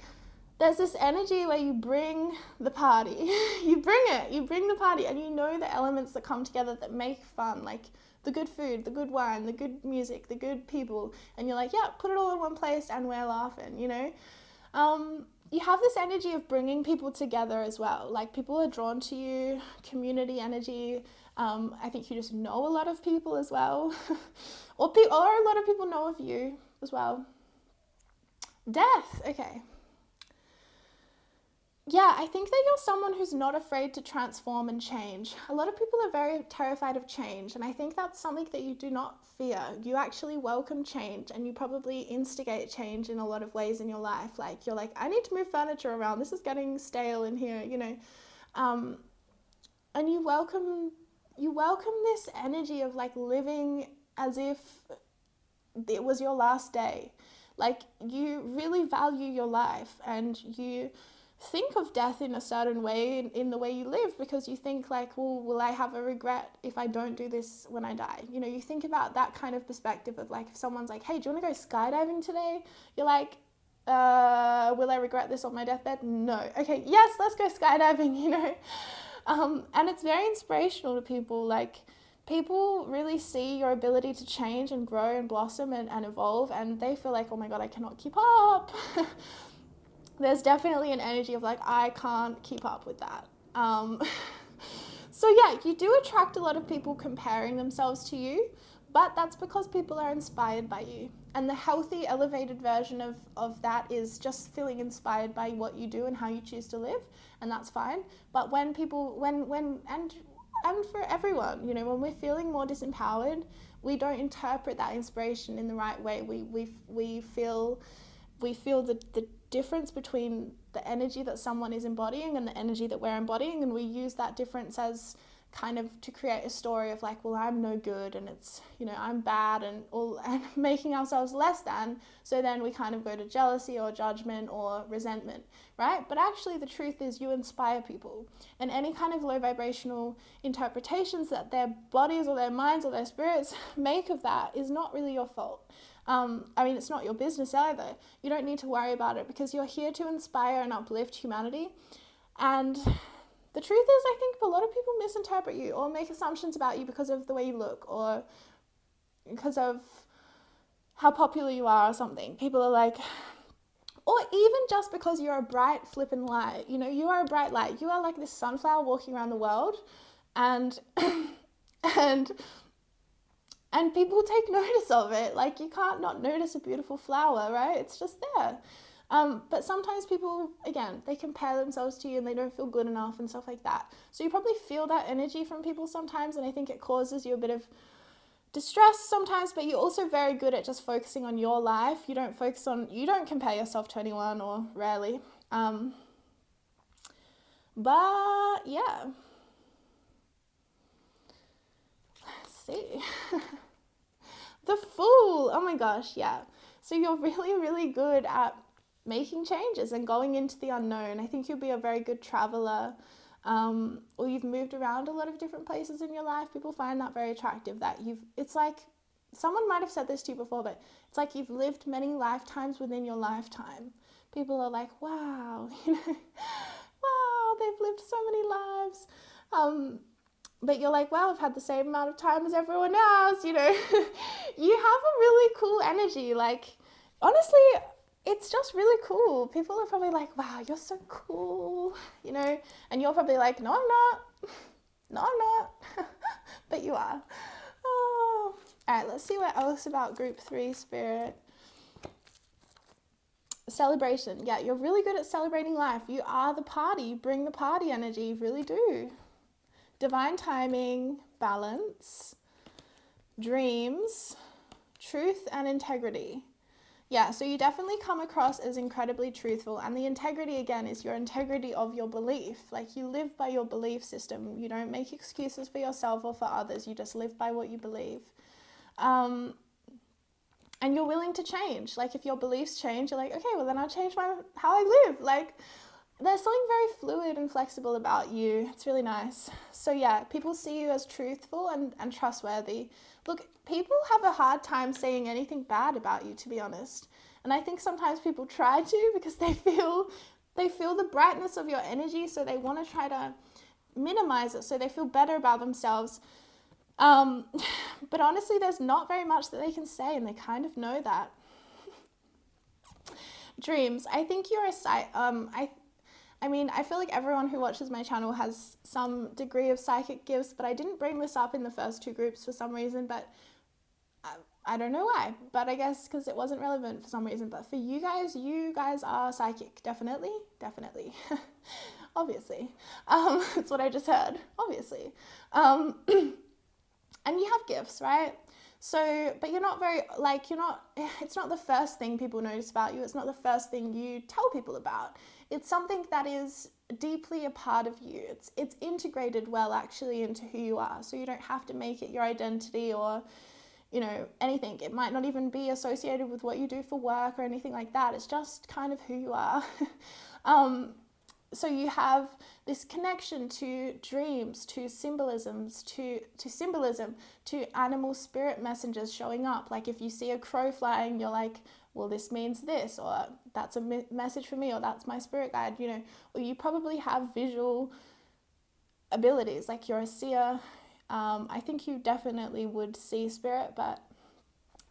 there's this energy where you bring the party. You bring the party, and the elements that come together that make fun, like the good food, the good wine, the good music, the good people, and you're like, yeah, put it all in one place and we're laughing, You have this energy of bringing people together as well. Like, people are drawn to you, community energy. I think you just know a lot of people as well. or a lot of people know of you as well. Death, okay. Yeah, I think that you're someone who's not afraid to transform and change. A lot of people are very terrified of change, and I think that's something that you do not fear. You actually welcome change, and you probably instigate change in a lot of ways in your life. Like, you're like, I need to move furniture around. This is getting stale in here, And you welcome this energy of like living as if it was your last day. Like, you really value your life, and you think of death in a certain way in the way you live, because you think like, well, will I have a regret if I don't do this when I die? You think about that kind of perspective of like, if someone's like, hey, do you want to go skydiving today? You're like, will I regret this on my deathbed? No. Okay, yes, let's go skydiving, and it's very inspirational to people. Like, people really see your ability to change and grow and blossom and evolve, and they feel like, oh my God, I cannot keep up. There's definitely an energy of like, I can't keep up with that. So yeah, you do attract a lot of people comparing themselves to you, but that's because people are inspired by you. And the healthy, elevated version of that is just feeling inspired by what you do and how you choose to live, and that's fine. But when people, and for everyone, when we're feeling more disempowered, we don't interpret that inspiration in the right way. We feel the difference between the energy that someone is embodying and the energy that we're embodying, and we use that difference as kind of to create a story of like, well, I'm no good, and it's, I'm bad, and making ourselves less than. So then we kind of go to jealousy or judgment or resentment, right? But actually the truth is, you inspire people, and any kind of low vibrational interpretations that their bodies or their minds or their spirits make of that is not really your fault. It's not your business either. You don't need to worry about it, because you're here to inspire and uplift humanity. And the truth is, I think a lot of people misinterpret you or make assumptions about you because of the way you look, or because of how popular you are or something. People are like, or even just because you're a bright flippin' light. You are a bright light. You are like this sunflower walking around the world, and and people take notice of it. Like, you can't not notice a beautiful flower, right? It's just there. But sometimes people, again, they compare themselves to you and they don't feel good enough and stuff like that. So you probably feel that energy from people sometimes, and I think it causes you a bit of distress sometimes, but you're also very good at just focusing on your life. You don't compare yourself to anyone, or rarely. But yeah. Let's see. The Fool. Oh my gosh, yeah. So you're really, really good at making changes and going into the unknown. I think you'll be a very good traveler, or you've moved around a lot of different places in your life. People find that very attractive, that it's like, someone might have said this to you before, but it's like you've lived many lifetimes within your lifetime. People are like, wow, wow, they've lived so many lives. but you're like, wow, I've had the same amount of time as everyone else, you know. You have a really cool energy. Like, honestly, it's just really cool. People are probably like, wow, you're so cool, you know, and you're probably like, no, I'm not. No, I'm not. But you are. Oh. All right, let's see what else about group 3 spirit. Celebration. Yeah, you're really good at celebrating life. You are the party. You bring the party energy. You really do. Divine timing, balance, dreams, truth, and integrity. Yeah, so you definitely come across as incredibly truthful. And the integrity, again, is your integrity of your belief. Like, you live by your belief system. You don't make excuses for yourself or for others. You just live by what you believe. And you're willing to change. Like, if your beliefs change, you're like, okay, well, then I'll change how I live. Like, there's something very fluid and flexible about you. It's really nice. So yeah, people see you as truthful and trustworthy. Look, people have a hard time saying anything bad about you, to be honest. And I think sometimes people try to because they feel the brightness of your energy, so they want to try to minimize it so they feel better about themselves. But honestly, there's not very much that they can say, and they kind of know that. Dreams. I think you're I mean, I feel like everyone who watches my channel has some degree of psychic gifts, but I didn't bring this up in the first 2 groups for some reason, but I don't know why, but I guess because it wasn't relevant for some reason. But for you guys are psychic, definitely. Obviously. That's what I just heard, obviously. And you have gifts, right? So, but you're not very, like, it's not the first thing people notice about you. It's not the first thing you tell people about. It's something that is deeply a part of you. It's integrated well, actually, into who you are. So you don't have to make it your identity or, anything. It might not even be associated with what you do for work or anything like that. It's just kind of who you are. So you have this connection to dreams, to symbolisms, to symbolism, to animal spirit messengers showing up. Like, if you see a crow flying, you're like, well, this means this, or that's a message for me, or that's my spirit guide, or you probably have visual abilities, like you're a seer. I think you definitely would see spirit, but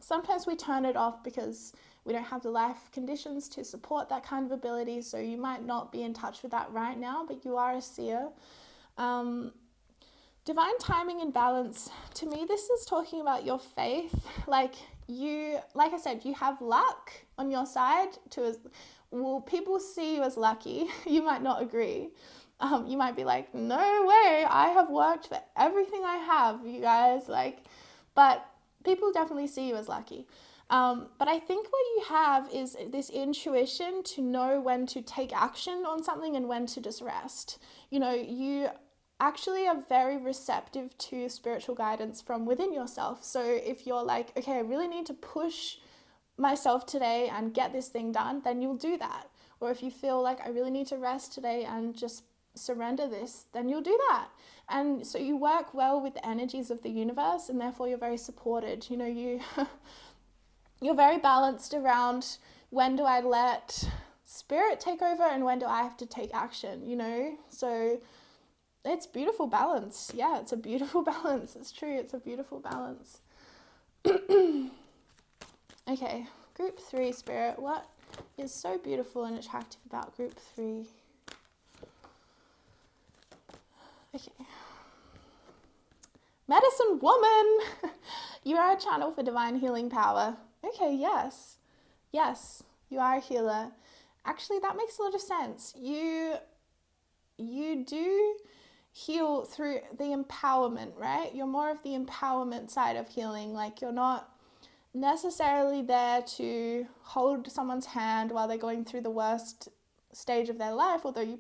sometimes we turn it off because we don't have the life conditions to support that kind of ability, so you might not be in touch with that right now, but you are a seer. Divine timing and balance, to me, this is talking about your faith. Like I said, you have luck on your side. Well, people see you as lucky. You might not agree. You might be like, no way, I have worked for everything I have, you guys. But people definitely see you as lucky. But I think what you have is this intuition to know when to take action on something and when to just rest. You actually are very receptive to spiritual guidance from within yourself. So if you're like, okay, I really need to push myself today and get this thing done, then you'll do that. Or if you feel like I really need to rest today and just surrender this, then you'll do that. And so you work well with the energies of the universe, and therefore you're very supported. You're very balanced around when do I let spirit take over and when do I have to take action, So it's beautiful balance. Yeah, it's a beautiful balance. It's true. It's a beautiful balance. Okay, group 3 spirit. What is so beautiful and attractive about group 3? Okay. Medicine woman. You are a channel for divine healing power. Okay, yes, you are a healer. Actually, that makes a lot of sense. You do heal through the empowerment, right? You're more of the empowerment side of healing. Like, you're not necessarily there to hold someone's hand while they're going through the worst stage of their life, although you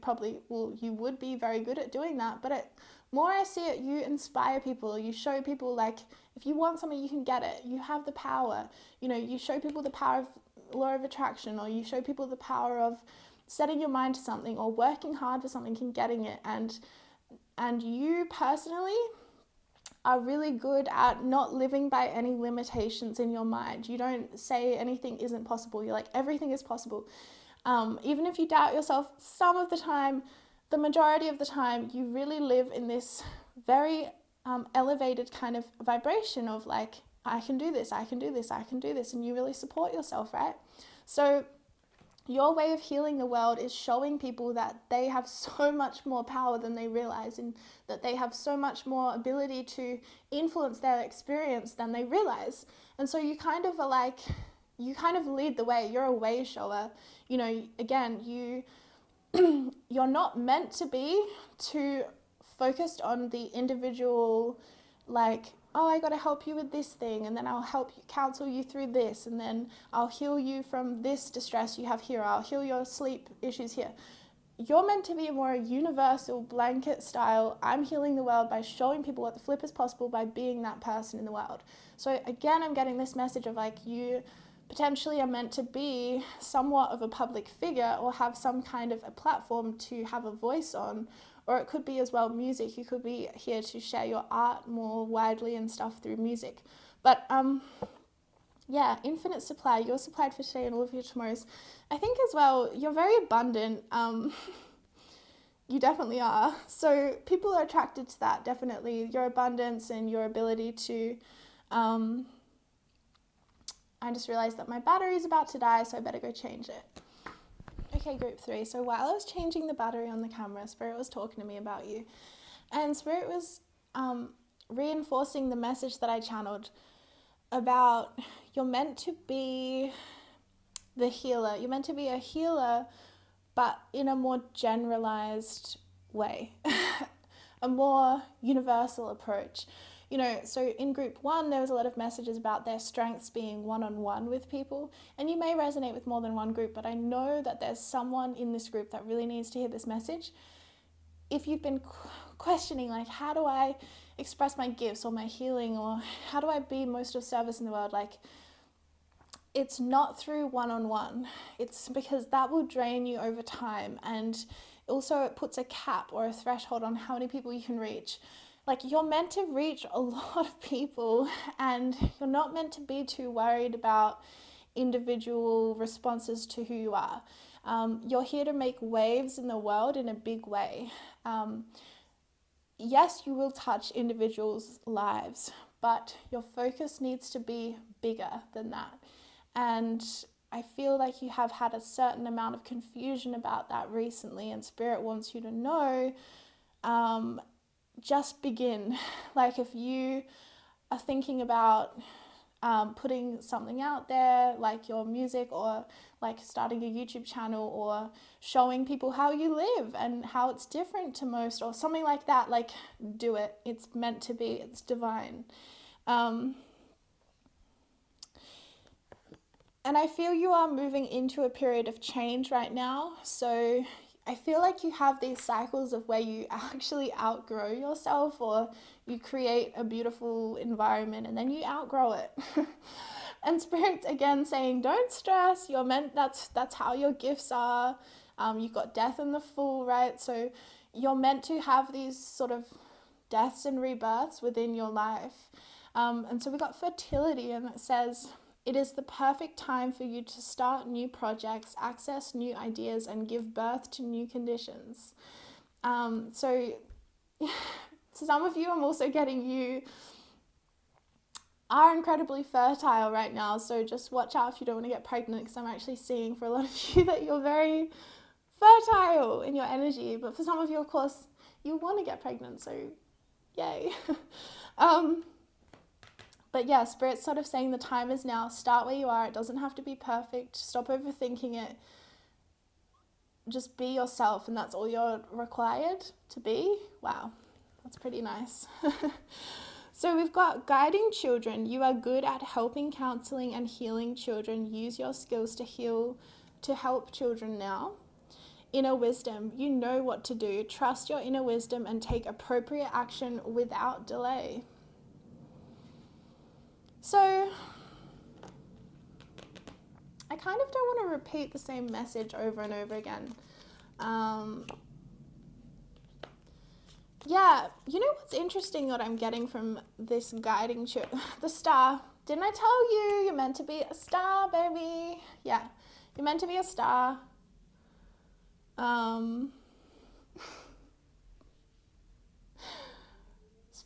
would be very good at doing that. But more I see it, you inspire people. You show people, like, if you want something, you can get it. You have the power. You show people the power of law of attraction, or you show people the power of setting your mind to something or working hard for something and getting it. And you personally are really good at not living by any limitations in your mind. You don't say anything isn't possible. You're like, everything is possible. Even if you doubt yourself some of the time, the majority of the time, you really live in this very elevated kind of vibration of like, I can do this, I can do this, I can do this, and you really support yourself, right? So your way of healing the world is showing people that they have so much more power than they realize, and that they have so much more ability to influence their experience than they realize. And so you kind of are like, you kind of lead the way. You're a way shower. You know, again, you're not meant to be too focused on the individual, like, oh, I got to help you with this thing, and then I'll help you, counsel you through this, and then I'll heal you from this distress you have here, I'll heal your sleep issues here. You're meant to be a more universal blanket style. I'm healing the world by showing people what the flip is possible by being that person in the world. So again, I'm getting this message of like, you potentially are meant to be somewhat of a public figure or have some kind of a platform to have a voice on. Or it could be as well music. You could be here to share your art more widely and stuff through music. But yeah, infinite supply. You're supplied for today and all of your tomorrows. I think as well, you're very abundant. You definitely are. So people are attracted to that, definitely. Your abundance and your ability to... I just realized that my battery is about to die, so I better go change it. Okay, group 3. So while I was changing the battery on the camera, Spirit was talking to me about you. And Spirit was reinforcing the message that I channeled about you're meant to be the healer. You're meant to be a healer, but in a more generalized way, a more universal approach. You know, so in group 1, there was a lot of messages about their strengths being one-on-one with people. And you may resonate with more than one group, but I know that there's someone in this group that really needs to hear this message. If you've been questioning, like, how do I express my gifts or my healing, or how do I be most of service in the world? Like, it's not through one-on-one. It's because that will drain you over time. And also it puts a cap or a threshold on how many people you can reach. Like, you're meant to reach a lot of people, and you're not meant to be too worried about individual responses to who you are. You're here to make waves in the world in a big way. Yes, you will touch individuals' lives, but your focus needs to be bigger than that. And I feel like you have had a certain amount of confusion about that recently, and Spirit wants you to know, just begin. Like, if you are thinking about putting something out there, like your music, or like starting a YouTube channel, or showing people how you live and how it's different to most, or something like that, like, do it. It's meant to be. It's divine. And I feel you are moving into a period of change right now. So I feel like you have these cycles of where you actually outgrow yourself, or you create a beautiful environment and then you outgrow it. And Spirit's again saying, don't stress. You're meant, that's how your gifts are. You've got death in the Fool, right? So you're meant to have these sort of deaths and rebirths within your life. And so we got fertility, and it says, it is the perfect time for you to start new projects, access new ideas, and give birth to new conditions. So some of you, I'm also getting, you are incredibly fertile right now. So just watch out if you don't want to get pregnant, because I'm actually seeing for a lot of you that you're very fertile in your energy. But for some of you, of course, you want to get pregnant. So yay. But yeah, Spirit's sort of saying the time is now. Start where you are. It doesn't have to be perfect. Stop overthinking it. Just be yourself, and that's all you're required to be. Wow, that's pretty nice. So we've got guiding children. You are good at helping, counseling, and healing children. Use your skills to help children now. Inner wisdom. You know what to do. Trust your inner wisdom and take appropriate action without delay. So I kind of don't want to repeat the same message over and over again. Yeah, you know what's interesting that I'm getting from this guiding the star. Didn't I tell you you're meant to be a star, baby? Yeah, you're meant to be a star.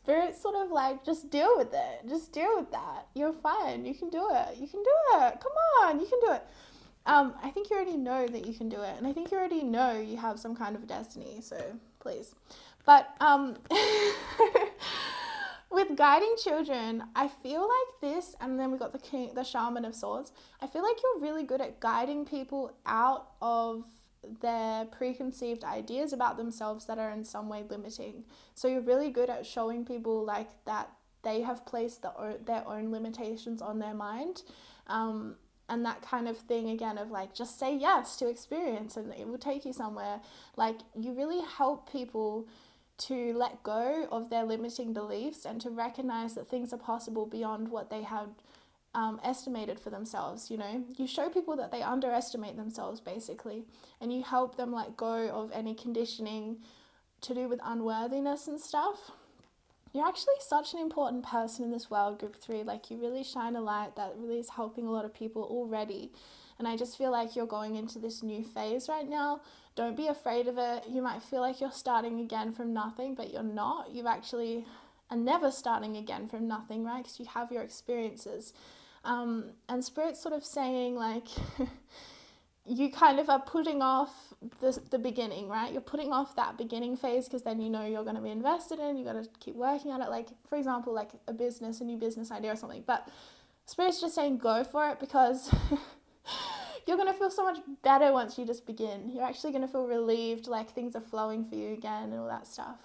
Spirit's sort of like, just deal with it. Just deal with that. You're fine. You can do it. You can do it. Come on, you can do it. I think you already know that you can do it. And I think you already know you have some kind of destiny. So please. But with guiding children, I feel like this, and then we got the Shaman of Swords. I feel like you're really good at guiding people out of their preconceived ideas about themselves that are in some way limiting. So you're really good at showing people like that they have placed their own limitations on their mind. And that kind of thing, again, of like, just say yes to experience and it will take you somewhere. Like, you really help people to let go of their limiting beliefs and to recognize that things are possible beyond what they had estimated for themselves. You know, you show people that they underestimate themselves, basically, and you help them let go of any conditioning to do with unworthiness and stuff. You're actually such an important person in this world, group 3. Like, you really shine a light that really is helping a lot of people already. And I just feel like you're going into this new phase right now. Don't be afraid of it. You might feel like you're starting again from nothing, but you're not. You actually are never starting again from nothing, right? Because you have your experiences. And Spirit's sort of saying, like, you kind of are putting off the beginning, right? You're putting off that beginning phase because then you know you're going to be invested in, you got to keep working at it. Like, for example, like a new business idea or something. But Spirit's just saying go for it, because you're going to feel so much better once you just begin. You're actually going to feel relieved, like things are flowing for you again and all that stuff.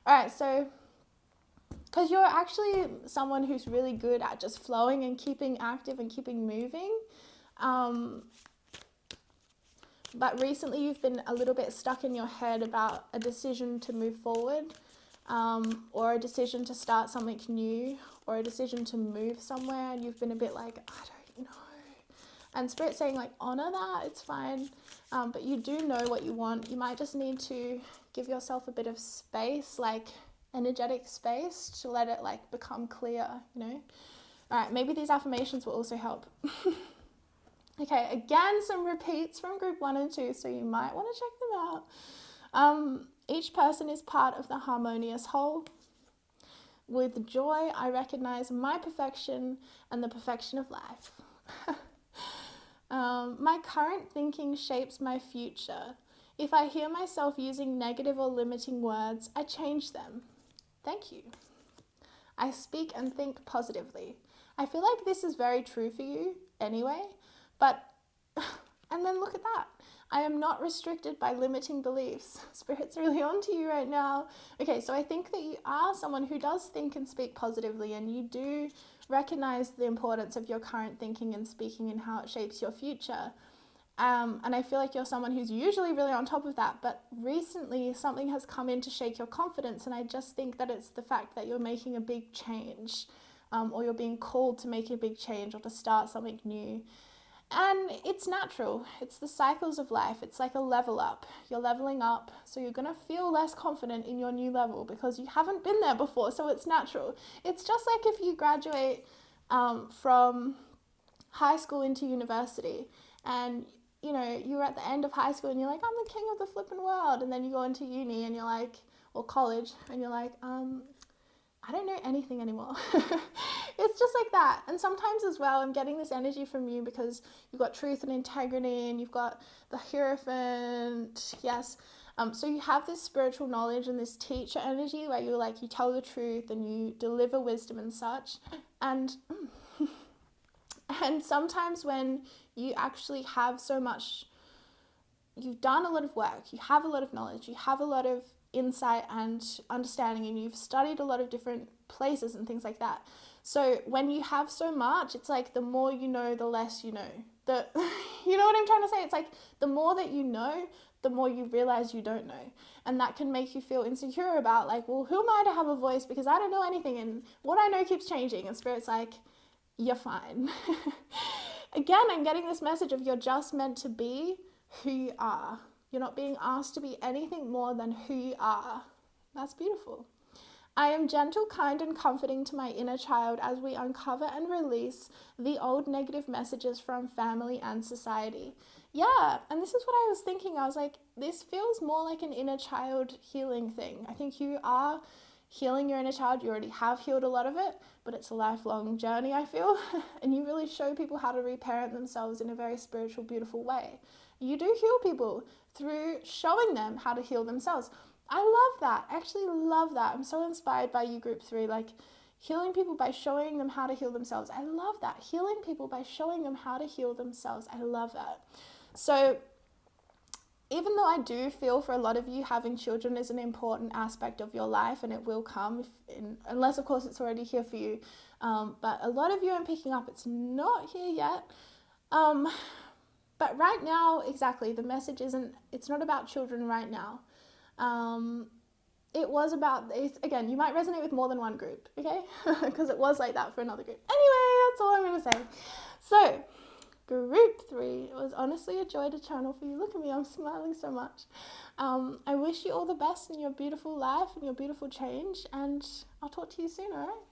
All right, so because you're actually someone who's really good at just flowing and keeping active and keeping moving. But recently you've been a little bit stuck in your head about a decision to move forward, or a decision to start something new, or a decision to move somewhere, and you've been a bit like, I don't know. And Spirit's saying, like, honor that, it's fine. But you do know what you want. You might just need to give yourself a bit of space, like energetic space, to let it like become clear, you know? All right, maybe these affirmations will also help. Okay, again, some repeats from group 1 and 2, so you might want to check them out. Each person is part of the harmonious whole. With joy, I recognize my perfection and the perfection of life. My current thinking shapes my future. If I hear myself using negative or limiting words, I change them. Thank you. I speak and think positively. I feel like this is very true for you anyway. But, and then look at that. I am not restricted by limiting beliefs. Spirit's really on to you right now. Okay, so I think that you are someone who does think and speak positively, and you do recognize the importance of your current thinking and speaking and how it shapes your future. And I feel like you're someone who's usually really on top of that, but recently something has come in to shake your confidence, and I just think that it's the fact that you're making a big change, or you're being called to make a big change or to start something new. And it's natural. It's the cycles of life. It's like a level up. You're leveling up, so you're going to feel less confident in your new level because you haven't been there before, so it's natural. It's just like if you graduate from high school into university, and you know, you're at the end of high school and you're like, I'm the king of the flipping world, and then you go into uni and you're like, or college, and you're like, I don't know anything anymore. It's just like that. And sometimes as well, I'm getting this energy from you because you've got truth and integrity, and you've got the Hierophant, yes. So you have this spiritual knowledge and this teacher energy where you're like, you tell the truth and you deliver wisdom and such. And sometimes when you actually have so much, you've done a lot of work, you have a lot of knowledge, you have a lot of insight and understanding, and you've studied a lot of different places and things like that. So when you have so much, it's like the more you know, the less you know. You know what I'm trying to say? It's like the more that you know, the more you realize you don't know. And that can make you feel insecure about like, well, who am I to have a voice because I don't know anything and what I know keeps changing. And Spirit's like, you're fine. Again, I'm getting this message of you're just meant to be who you are. You're not being asked to be anything more than who you are. That's beautiful. I am gentle, kind, and comforting to my inner child as we uncover and release the old negative messages from family and society. Yeah, and this is what I was thinking. I was like, this feels more like an inner child healing thing. I think you are healing your inner child. You already have healed a lot of it, but it's a lifelong journey, I feel. And you really show people how to reparent themselves in a very spiritual, beautiful way. You do heal people through showing them how to heal themselves. I love that. I actually love that. I'm so inspired by you, group 3. Like, healing people by showing them how to heal themselves. I love that. Healing people by showing them how to heal themselves. I love that. So even though I do feel for a lot of you, having children is an important aspect of your life, and it will come, unless of course it's already here for you. But a lot of you I'm picking up, it's not here yet. But right now, exactly, the message it's not about children right now. It was about, again, you might resonate with more than one group, okay? Because it was like that for another group. Anyway, that's all I'm going to say. So, group 3, it was honestly a joy to channel for you. Look at me, I'm smiling so much. I wish you all the best in your beautiful life and your beautiful change, and I'll talk to you soon, all right?